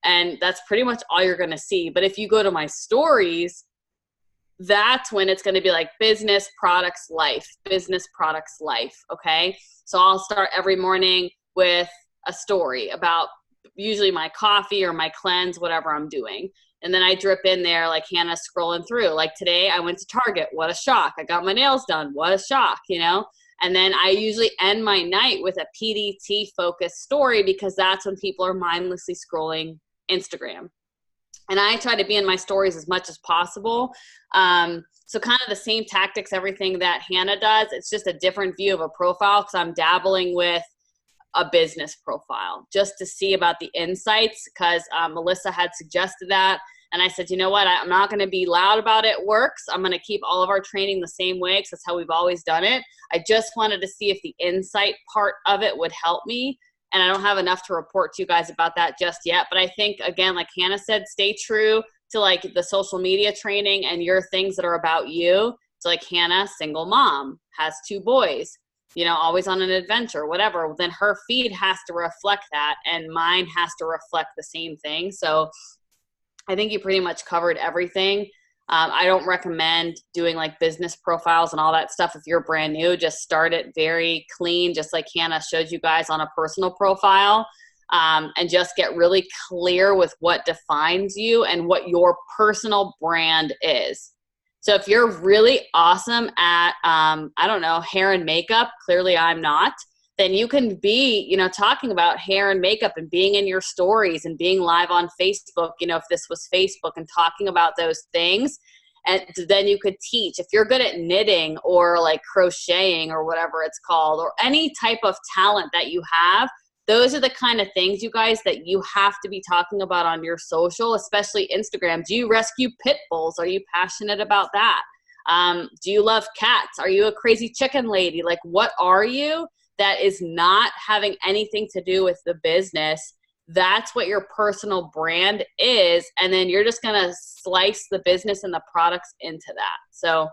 And that's pretty much all you're going to see. But if you go to my stories, that's when it's going to be like business, products, life, business, products, life. Okay. So I'll start every morning with a story about usually my coffee or my cleanse, whatever I'm doing. And then I drip in there like Hannah scrolling through. Like today I went to Target. What a shock. I got my nails done. What a shock, you know? And then I usually end my night with a PDT focused story because that's when people are mindlessly scrolling Instagram. And I try to be in my stories as much as possible. So kind of the same tactics, everything that Hannah does. It's just a different view of a profile because I'm dabbling with a business profile just to see about the insights because Melissa had suggested that. And I said, you know what, I'm not going to be loud about it works. I'm going to keep all of our training the same way because that's how we've always done it. I just wanted to see if the insight part of it would help me. And I don't have enough to report to you guys about that just yet. But I think, again, like Hannah said, stay true to like the social media training and your things that are about you. So like Hannah, single mom, has 2 boys, you know, always on an adventure, whatever. Then her feed has to reflect that and mine has to reflect the same thing. So I think you pretty much covered everything. I don't recommend doing like business profiles and all that stuff if you're brand new. Just start it very clean, just like Hannah showed you guys on a personal profile, and just get really clear with what defines you and what your personal brand is. So if you're really awesome at, I don't know, hair and makeup, clearly I'm not, then you can be, you know, talking about hair and makeup and being in your stories and being live on Facebook, you know, if this was Facebook and talking about those things. And then you could teach. If you're good at knitting or like crocheting or whatever it's called, or any type of talent that you have, those are the kind of things, you guys, that you have to be talking about on your social, especially Instagram. Do you rescue pit bulls? Are you passionate about that? Do you love cats? Are you a crazy chicken lady? Like, what are you that is not having anything to do with the business? That's what your personal brand is. And then you're just going to slice the business and the products into that. So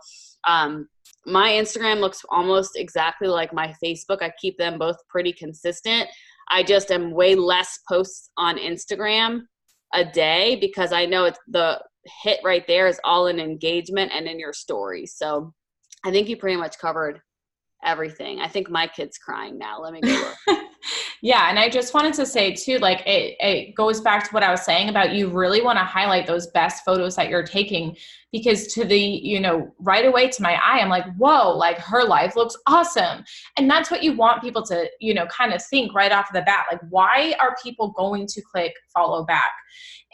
my Instagram looks almost exactly like my Facebook. I keep them both pretty consistent. I just am way less posts on Instagram a day because I know it's the hit right there is all in engagement and in your stories. So I think you pretty much covered everything. I think my kid's crying now. Let me go look. Yeah. And I just wanted to say too, like it goes back to what I was saying about you really want to highlight those best photos that you're taking, because to the, you know, right away to my eye, I'm like, whoa, like her life looks awesome. And that's what you want people to, you know, kind of think right off the bat. Like, why are people going to click follow back?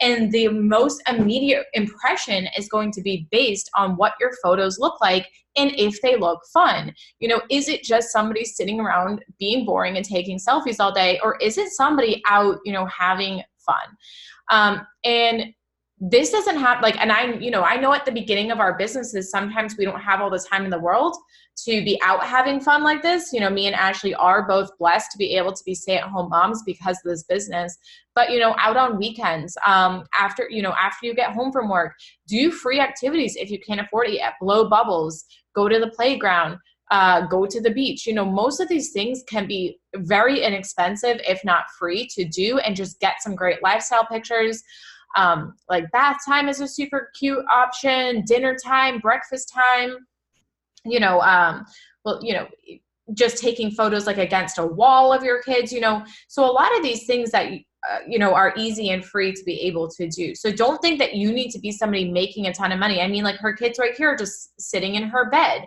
And the most immediate impression is going to be based on what your photos look like and if they look fun. You know, is it just somebody sitting around being boring and taking selfies all day, or is it somebody out, you know, having fun? And this doesn't have like, and I, you know, I know at the beginning of our businesses, sometimes we don't have all the time in the world to be out having fun like this. You know, me and Ashley are both blessed to be able to be stay-at-home moms because of this business. But, you know, out on weekends, after you get home from work, do free activities if you can't afford it yet. Blow bubbles, go to the playground, go to the beach. You know, most of these things can be very inexpensive, if not free to do, and just get some great lifestyle pictures. Like bath time is a super cute option, dinner time, breakfast time, you know, well, you know, just taking photos like against a wall of your kids, you know. So a lot of these things that you know, are easy and free to be able to do. So don't think that you need to be somebody making a ton of money. I mean, like her kids right here are just sitting in her bed,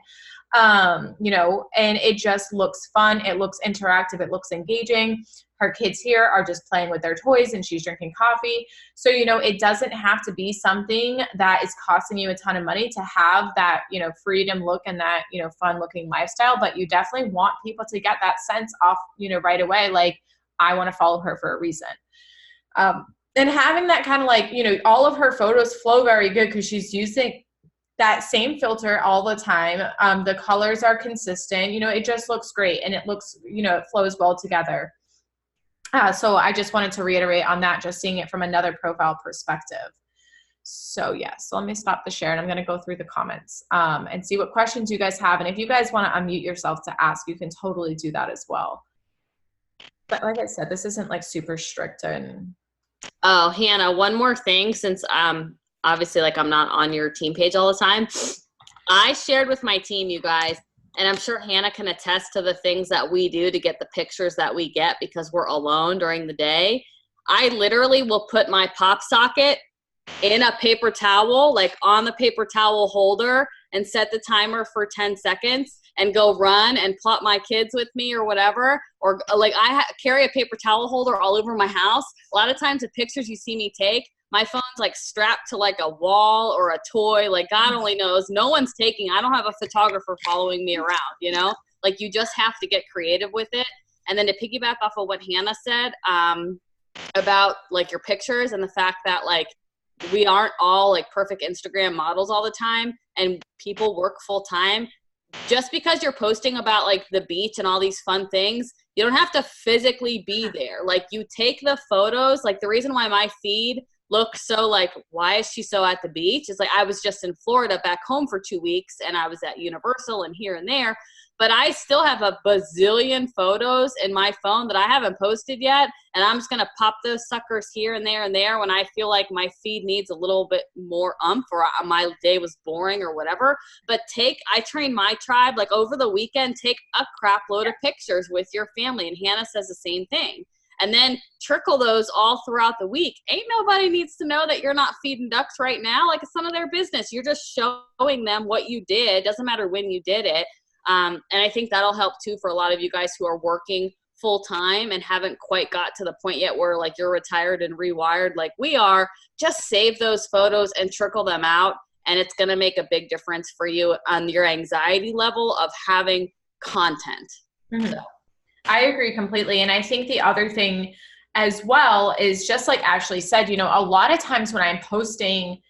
you know, and it just looks fun. It looks interactive. It looks engaging. Her kids here are just playing with their toys and she's drinking coffee. So, you know, it doesn't have to be something that is costing you a ton of money to have that, you know, freedom look and that, you know, fun looking lifestyle. But you definitely want people to get that sense off, you know, right away. Like, I want to follow her for a reason. And having that kind of like, you know, all of her photos flow very good because she's using that same filter all the time. The colors are consistent, you know, it just looks great and it looks, you know, it flows well together. So I just wanted to reiterate on that, just seeing it from another profile perspective. So yes, so let me stop the share and I'm going to go through the comments and see what questions you guys have. And if you guys want to unmute yourself to ask, you can totally do that as well. But like I said, this isn't like super strict. And oh, Hannah, one more thing, since obviously like I'm not on your team page all the time. I shared with my team, you guys, and I'm sure Hannah can attest to the things that we do to get the pictures that we get because we're alone during the day. I literally will put my pop socket in a paper towel, like on the paper towel holder, and set the timer for 10 seconds and go run and plot my kids with me or whatever. Or like carry a paper towel holder all over my house. A lot of times the pictures you see me take, my phone's like strapped to like a wall or a toy. Like God only knows. No one's taking. I don't have a photographer following me around, you know? Like you just have to get creative with it. And then to piggyback off of what Hannah said about like your pictures and the fact that like we aren't all like perfect Instagram models all the time and people work full time. Just because you're posting about like the beach and all these fun things, you don't have to physically be there. Like you take the photos, like the reason why my feed looks so like, why is she so at the beach? Is like, I was just in Florida back home for 2 weeks and I was at Universal and here and there, but I still have a bazillion photos in my phone that I haven't posted yet. And I'm just going to pop those suckers here and there when I feel like my feed needs a little bit more oomph or my day was boring or whatever. But I train my tribe, like over the weekend, take a crap load of pictures with your family. And Hannah says the same thing. And then trickle those all throughout the week. Ain't nobody needs to know that you're not feeding ducks right now. Like it's none of their business. You're just showing them what you did. Doesn't matter when you did it. And I think that'll help too for a lot of you guys who are working full time and haven't quite got to the point yet where like you're retired and rewired like we are. Just save those photos and trickle them out. And it's going to make a big difference for you on your anxiety level of having content. Mm-hmm. So. I agree completely. And I think the other thing as well is just like Ashley said, you know, a lot of times when I am posting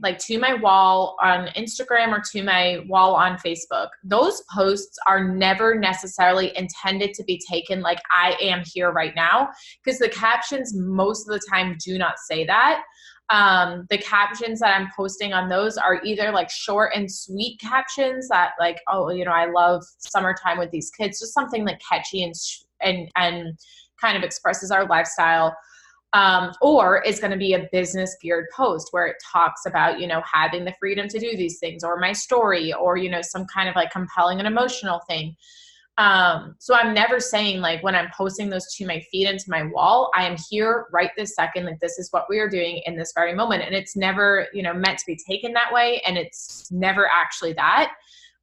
like to my wall on Instagram or to my wall on Facebook, those posts are never necessarily intended to be taken like I am here right now, because the captions most of the time do not say that. The captions that I'm posting on those are either like short and sweet captions that like, oh, you know, I love summertime with these kids, just something like catchy and kind of expresses our lifestyle. Or it's going to be a business geared post where it talks about, you know, having the freedom to do these things, or my story, or, you know, some kind of like compelling and emotional thing. So I'm never saying like when I'm posting those to my feed and to my wall, I am here right this second, like this is what we are doing in this very moment. And it's never, you know, meant to be taken that way. And it's never actually that.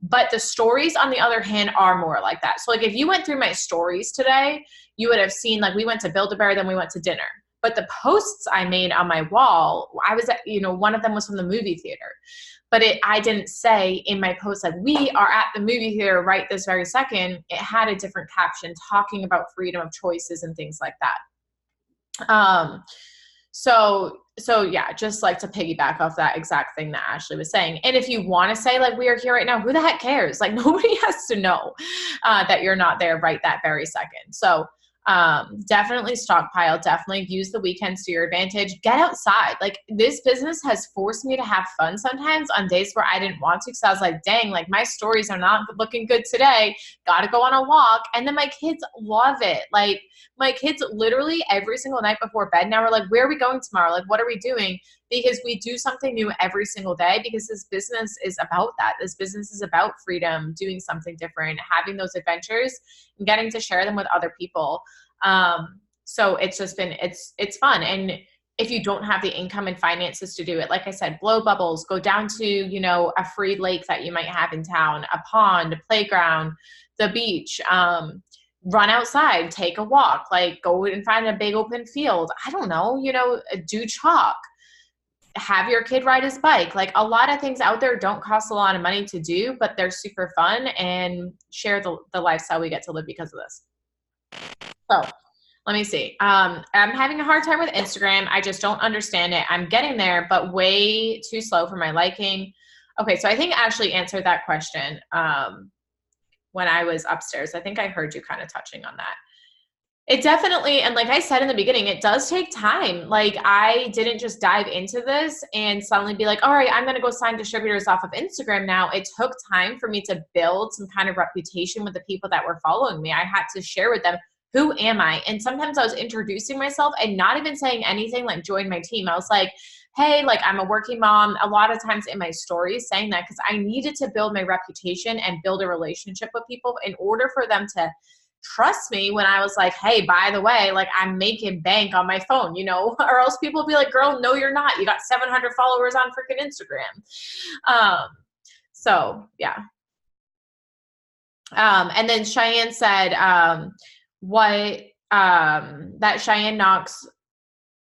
But the stories, on the other hand, are more like that. So like if you went through my stories today, you would have seen like we went to Build-A-Bear, then we went to dinner. But the posts I made on my wall, I was at, you know, one of them was from the movie theater. But I didn't say in my post like we are at the movie theater right this very second. It had a different caption talking about freedom of choices and things like that. So yeah, just like to piggyback off that exact thing that Ashley was saying. And if you want to say like we are here right now, who the heck cares? Like nobody has to know that you're not there right that very second. So Definitely stockpile, definitely use the weekends to your advantage. Get outside. Like, this business has forced me to have fun sometimes on days where I didn't want to, because I was like, dang, like my stories are not looking good today. Gotta go on a walk. And then my kids love it. Like, my kids literally every single night before bed now are like, where are we going tomorrow? Like, what are we doing? Because we do something new every single day, because this business is about that. This business is about freedom, doing something different, having those adventures and getting to share them with other people. So it's just been, it's fun. And if you don't have the income and finances to do it, like I said, blow bubbles, go down to, you know, a free lake that you might have in town, a pond, a playground, the beach, run outside, take a walk, like go and find a big open field. I don't know, you know, do chalk, have your kid ride his bike. Like, a lot of things out there don't cost a lot of money to do, but they're super fun, and share the lifestyle we get to live because of this. So let me see. I'm having a hard time with Instagram. I just don't understand it. I'm getting there, but way too slow for my liking. Okay, so I think Ashley answered that question when I was upstairs. I think I heard you kind of touching on that. It definitely, and like I said in the beginning, it does take time. Like, I didn't just dive into this and suddenly be like, all right, I'm going to go sign distributors off of Instagram now. It took time for me to build some kind of reputation with the people that were following me. I had to share with them, who am I? And sometimes I was introducing myself and not even saying anything like join my team. I was like, hey, like, I'm a working mom. A lot of times in my stories saying that, because I needed to build my reputation and build a relationship with people in order for them to trust me when I was like, hey, by the way, like, I'm making bank on my phone, you know, or else people will be like, girl, no, you're not. You got 700 followers on freaking Instagram. So yeah. And then Cheyenne said, that Cheyenne Knox,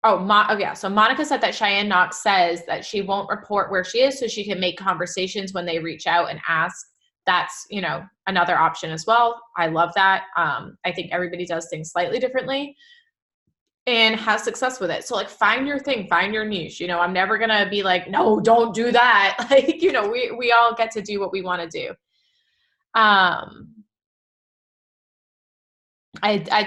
yeah. So Monica said that Cheyenne Knox says that she won't report where she is so she can make conversations when they reach out and ask. That's, you know, another option as well. I love that. I think everybody does things slightly differently and has success with it. So, like, find your thing, find your niche. You know, I'm never going to be like, no, don't do that. Like, you know, we all get to do what we want to do. I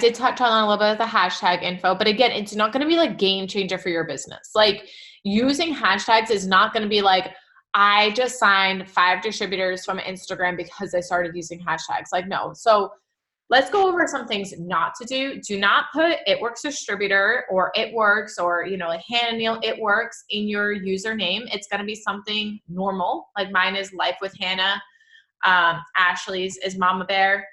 did touch on a little bit of the hashtag info, but again, it's not going to be like game changer for your business. Like, using hashtags is not going to be like, I just signed 5 distributors from Instagram because I started using hashtags. Like, no. So let's go over some things not to do. Do not put It Works Distributor or It Works or, you know, like Hannah Neal It Works in your username. It's going to be something normal. Like, mine is Life with Hannah. Ashley's is Mama Bear.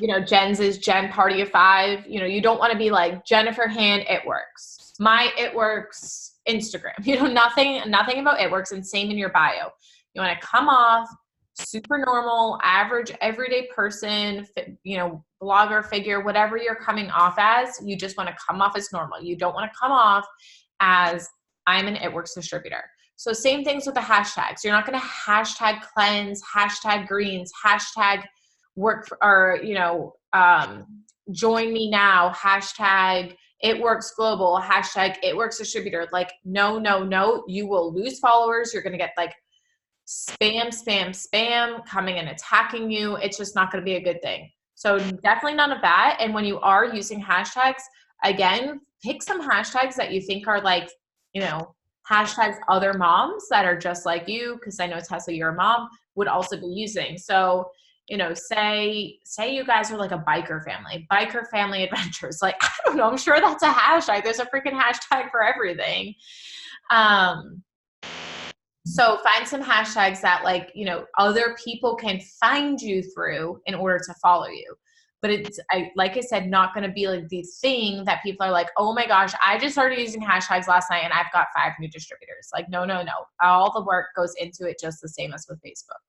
You know, Jen's is Jen Party of 5. You know, you don't want to be like Jennifer Hand It Works. My It Works Instagram. You know, nothing about It Works, and same in your bio. You want to come off super normal, average, everyday person, you know, blogger, figure, whatever you're coming off as. You just want to come off as normal. You don't want to come off as I'm an It Works distributor. So same things with the hashtags. You're not going to hashtag cleanse, hashtag greens, hashtag work for, or, you know, join me now, hashtag It Works Global, hashtag It Works Distributor. Like, no, you will lose followers. You're going to get like spam coming and attacking you. It's just not going to be a good thing. So definitely none of that. And when you are using hashtags, again, pick some hashtags that you think are like, you know, hashtags other moms that are just like you, because I know, Tessa, you're a mom, would also be using. So, you know, say you guys are like a biker family adventures. Like, I don't know, I'm sure that's a hashtag. There's a freaking hashtag for everything. So find some hashtags that, like, you know, other people can find you through in order to follow you. But it's, like I said, not going to be like the thing that people are like, oh my gosh, I just started using hashtags last night and I've got 5 new distributors. Like, no. All the work goes into it just the same as with Facebook.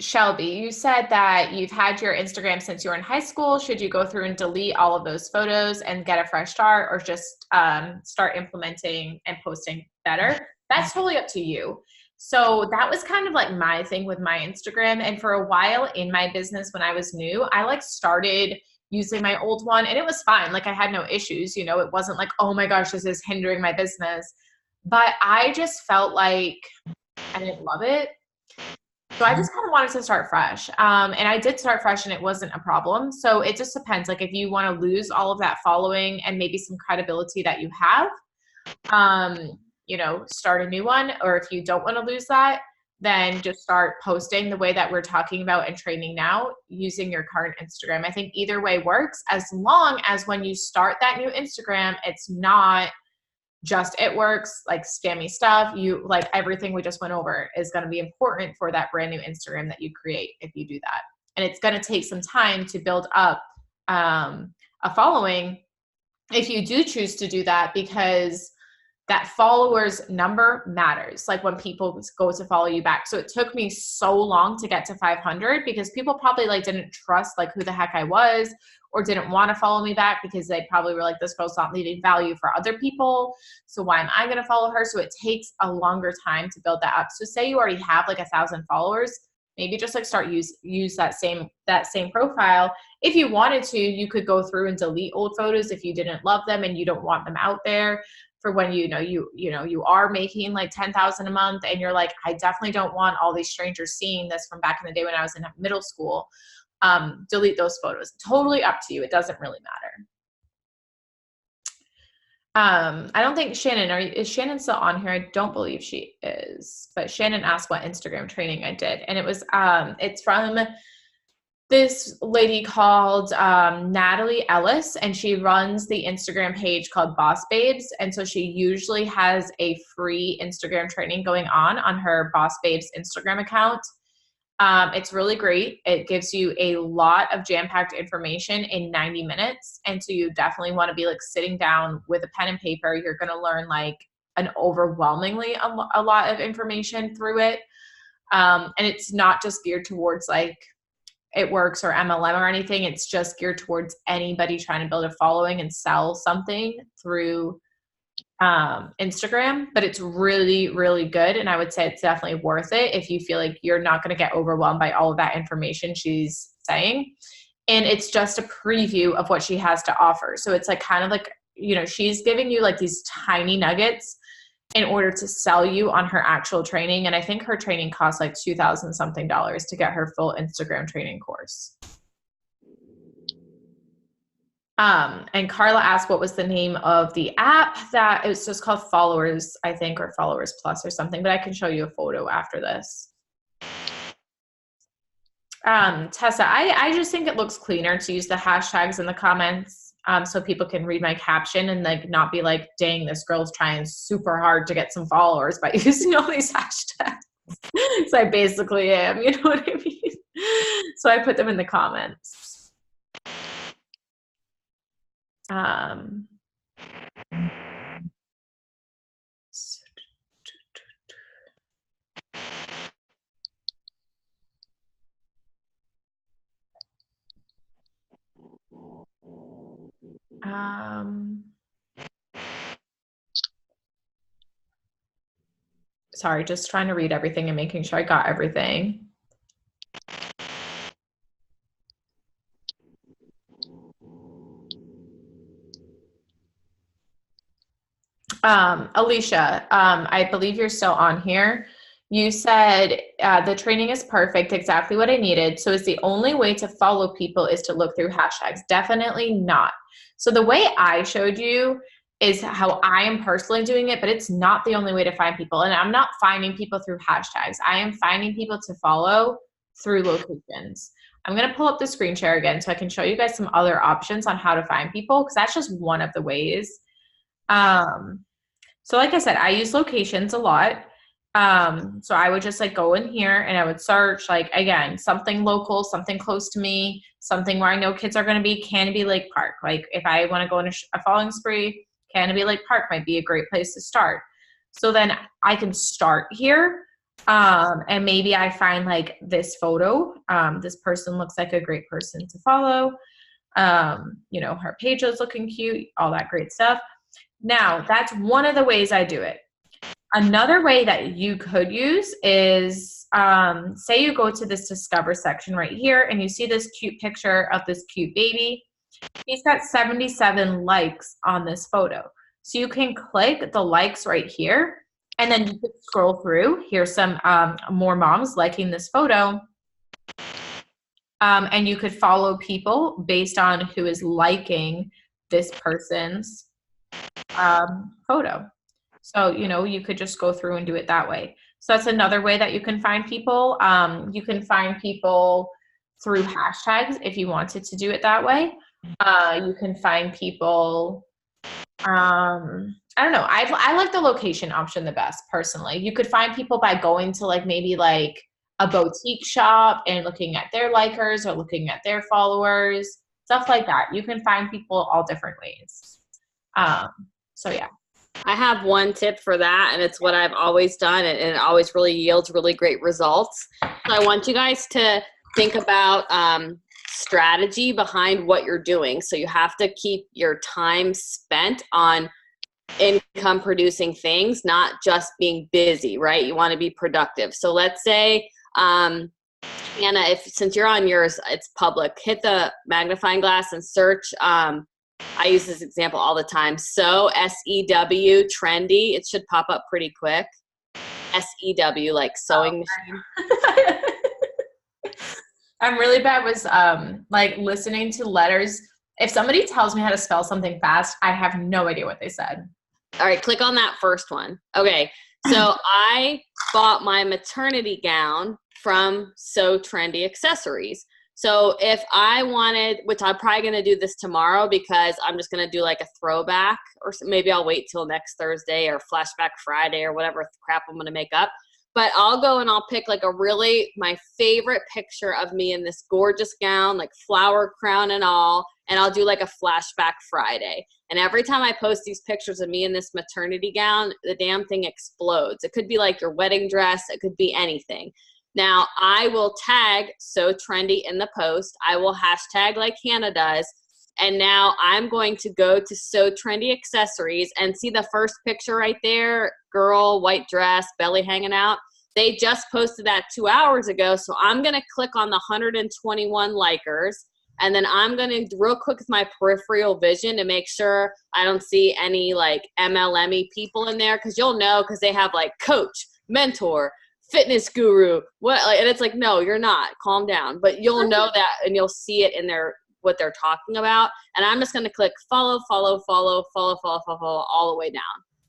Shelby, you said that you've had your Instagram since you were in high school. Should you go through and delete all of those photos and get a fresh start, or just start implementing and posting better? That's totally up to you. So that was kind of like my thing with my Instagram. And for a while in my business, when I was new, I like started using my old one and it was fine. Like, I had no issues, you know, it wasn't like, oh my gosh, this is hindering my business. But I just felt like I didn't love it. So I just kind of wanted to start fresh. And I did start fresh and it wasn't a problem. So it just depends. Like if you want to lose all of that following and maybe some credibility that you have, you know, start a new one. Or if you don't want to lose that, then just start posting the way that we're talking about and training now using your current Instagram. I think either way works, as long as when you start that new Instagram, it's not just it works, like spammy stuff. You like everything we just went over is going to be important for that brand new Instagram that you create if you do that. And it's going to take some time to build up a following if you do choose to do that, because that followers number matters. Like when people go to follow you back. So it took me so long to get to 500 because people probably like didn't trust like who the heck I was, or didn't want to follow me back because they probably were like, this girl's not leaving value for other people. So why am I going to follow her? So it takes a longer time to build that up. So say you already have like 1,000 followers, maybe just like start use that same profile. If you wanted to, you could go through and delete old photos if you didn't love them and you don't want them out there for when you are making like 10,000 a month and you're like, I definitely don't want all these strangers seeing this from back in the day when I was in middle school. Delete those photos. Totally up to you. It doesn't really matter. I don't think Shannon, is Shannon still on here? I don't believe she is, but Shannon asked what Instagram training I did. And it was, it's from this lady called Natalie Ellis, and she runs the Instagram page called Boss Babes. And so she usually has a free Instagram training going on her Boss Babes Instagram account. It's really great. It gives you a lot of jam-packed information in 90 minutes. And so you definitely want to be like sitting down with a pen and paper. You're going to learn like an overwhelmingly a lot of information through it. And it's not just geared towards like It Works or MLM or anything. It's just geared towards anybody trying to build a following and sell something through Instagram, but it's really, really good. And I would say it's definitely worth it if you feel like you're not going to get overwhelmed by all of that information she's saying. And it's just a preview of what she has to offer. So it's like kind of like, you know, she's giving you like these tiny nuggets in order to sell you on her actual training. And I think her training costs like $2,000 something to get her full Instagram training course. And Carla asked what was the name of the app. That it was just called Followers, I think, or Followers Plus or something, but I can show you a photo after this. Tessa, I just think it looks cleaner to use the hashtags in the comments, so people can read my caption and like not be like, dang, this girl's trying super hard to get some followers by using all these hashtags. So I basically am, you know what I mean? So I put them in the comments. Sorry, just trying to read everything and making sure I got everything. Alicia, I believe you're still on here. You said the training is perfect, exactly what I needed. So is the only way to follow people is to look through hashtags? Definitely not. So the way I showed you is how I am personally doing it, but it's not the only way to find people. And I'm not finding people through hashtags. I am finding people to follow through locations. I'm going to pull up the screen share again so I can show you guys some other options on how to find people, because that's just one of the ways. So like I said, I use locations a lot. So I would just like go in here and I would search like, again, something local, something close to me, something where I know kids are going to be. Canobie Lake Park. Like if I want to go on a following spree, Canobie Lake Park might be a great place to start. So then I can start here. And maybe I find like this photo. This person looks like a great person to follow. You know, her page is looking cute, all that great stuff. Now, that's one of the ways I do it. Another way that you could use is, say you go to this Discover section right here and you see this cute picture of this cute baby. He's got 77 likes on this photo. So you can click the likes right here And then you could scroll through. Here's some more moms liking this photo. And you could follow people based on who is liking this person's photo. So, you know, you could just go through and do it that way. So that's another way that you can find people. You can find people through hashtags if you wanted to do it that way. You can find people, I don't know. I like the location option the best personally. You could find people by going to like maybe like a boutique shop and looking at their likers or looking at their followers, stuff like that. You can find people all different ways. So yeah. I have one tip for that, and it's what I've always done, and it always really yields really great results. So I want you guys to think about strategy behind what you're doing. So you have to keep your time spent on income producing things, not just being busy, right? You want to be productive. So let's say, Anna, since you're on yours, it's public, hit the magnifying glass and search. I use this example all the time. So SEW trendy. It should pop up pretty quick. SEW, like sewing machine. I'm really bad with like listening to letters. If somebody tells me how to spell something fast, I have no idea what they said. All right, click on that first one. Okay, so I bought my maternity gown from So Trendy Accessories. So if I wanted, which I'm probably going to do this tomorrow because I'm just going to do like a throwback, or maybe I'll wait till next Thursday or Flashback Friday or whatever crap I'm going to make up. But I'll go and I'll pick like my favorite picture of me in this gorgeous gown, like flower crown and all, and I'll do like a Flashback Friday. And every time I post these pictures of me in this maternity gown, the damn thing explodes. It could be like your wedding dress. It could be anything. Now, I will tag So Trendy in the post. I will hashtag like Hannah does. And now I'm going to go to So Trendy Accessories and see the first picture right there, girl, white dress, belly hanging out. They just posted that 2 hours ago. So I'm going to click on the 121 likers. And then I'm going to real quick with my peripheral vision to make sure I don't see any like MLM-y people in there. Because you'll know because they have like coach, mentor, fitness guru, and it's like, no, you're not. Calm down. But you'll know that and you'll see it in their what they're talking about. And I'm just going to click follow all the way down.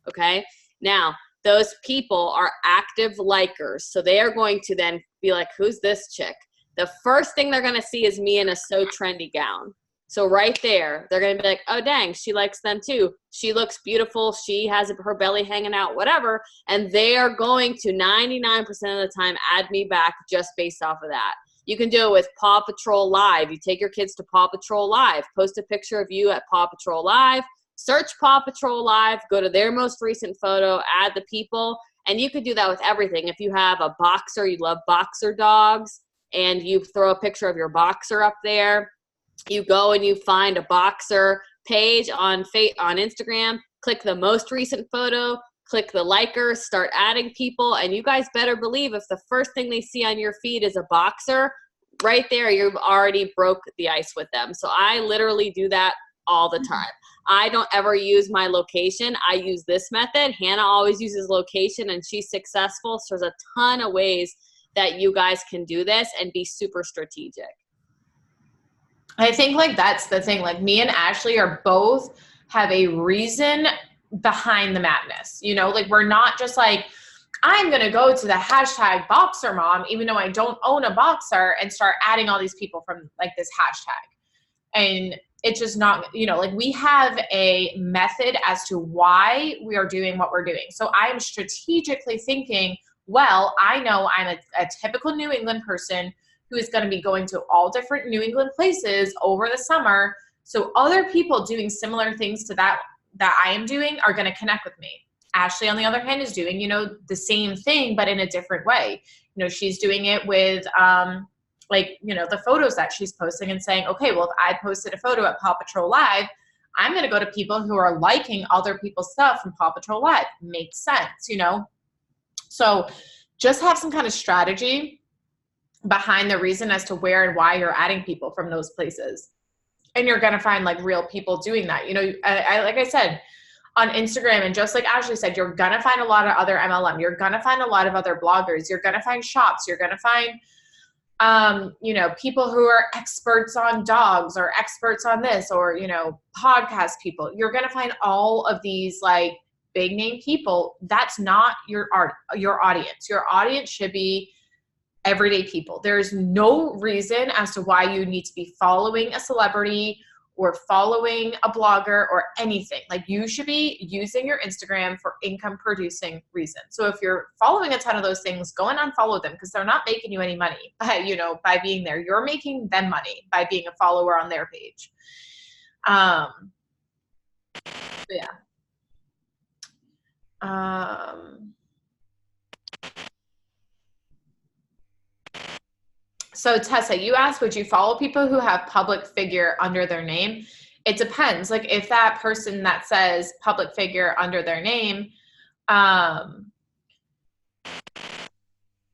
Okay. Now, those people are active likers. So they are going to then be like, who's this chick? The first thing they're going to see is me in a So Trendy gown. So right there, they're going to be like, oh, dang, she likes them too. She looks beautiful. She has her belly hanging out, whatever. And they are going to 99% of the time add me back just based off of that. You can do it with Paw Patrol Live. You take your kids to Paw Patrol Live, post a picture of you at Paw Patrol Live, search Paw Patrol Live, go to their most recent photo, add the people. And you could do that with everything. If you have a boxer, you love boxer dogs, and you throw a picture of your boxer up there, you go and you find a boxer page on Instagram, click the most recent photo, click the likers, start adding people, and you guys better believe if the first thing they see on your feed is a boxer, right there, you've already broke the ice with them. So I literally do that all the time. I don't ever use my location. I use this method. Hannah always uses location, and she's successful. So there's a ton of ways that you guys can do this and be super strategic. I think like that's the thing. Like me and Ashley are both have a reason behind the madness. You know, like we're not just like, I'm going to go to the hashtag boxer mom, even though I don't own a boxer, and start adding all these people from like this hashtag. And it's just not, you know, like we have a method as to why we are doing what we're doing. So I am strategically thinking, well, I know I'm a typical New England person who is going to be going to all different New England places over the summer. So other people doing similar things to that I am doing are going to connect with me. Ashley, on the other hand, is doing, you know, the same thing, but in a different way. You know, she's doing it with, like, you know, the photos that she's posting and saying, okay, well, if I posted a photo at Paw Patrol Live, I'm going to go to people who are liking other people's stuff from Paw Patrol Live. Makes sense, you know? So just have some kind of strategy behind the reason as to where and why you're adding people from those places. And you're going to find like real people doing that. You know, like I said, on Instagram. And just like Ashley said, you're going to find a lot of other MLM. You're going to find a lot of other bloggers. You're going to find shops. You're going to find, you know, people who are experts on dogs or experts on this, or, you know, podcast people. You're going to find all of these like big name people. That's not your audience. Your audience should be everyday people. There's no reason as to why you need to be following a celebrity or following a blogger or anything. Like, you should be using your Instagram for income producing reasons. So if you're following a ton of those things, go and unfollow them, because they're not making you any money by, you know, by being there. You're making them money by being a follower on their page. Yeah. So Tessa, you asked, would you follow people who have public figure under their name? It depends. Like, if that person that says public figure under their name,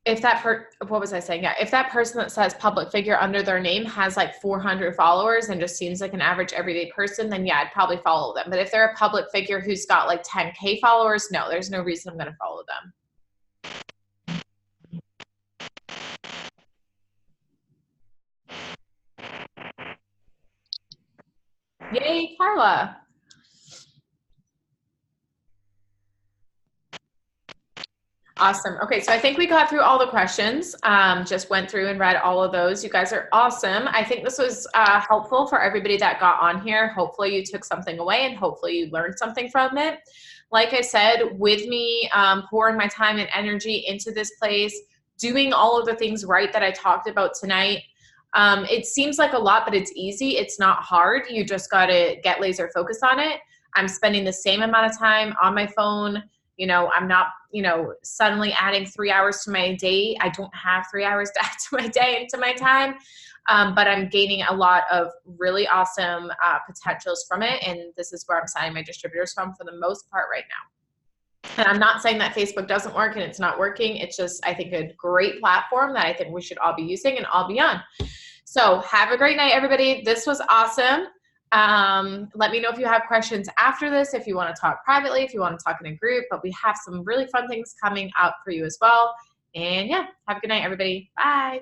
if that what was I saying? Yeah, if that person that says public figure under their name has like 400 followers and just seems like an average everyday person, then yeah, I'd probably follow them. But if they're a public figure who's got like 10K followers, no, there's no reason I'm going to follow them. Yay, Carla. Awesome. Okay, so I think we got through all the questions. Just went through and read all of those. You guys are awesome. I think this was helpful for everybody that got on here. Hopefully you took something away, and hopefully you learned something from it. Like I said, with me pouring my time and energy into this place, doing all of the things right that I talked about tonight, it seems like a lot, but it's easy. It's not hard. You just got to get laser focused on it. I'm spending the same amount of time on my phone. You know, I'm not, you know, suddenly adding 3 hours to my day. I don't have 3 hours to add to my day and to my time, but I'm gaining a lot of really awesome potentials from it. And this is where I'm signing my distributors from for the most part right now. And I'm not saying that Facebook doesn't work and it's not working. It's just, I think, a great platform that I think we should all be using and all be on. So have a great night, everybody. This was awesome. Let me know if you have questions after this, if you want to talk privately, if you want to talk in a group, but we have some really fun things coming up for you as well. And yeah, have a good night, everybody. Bye.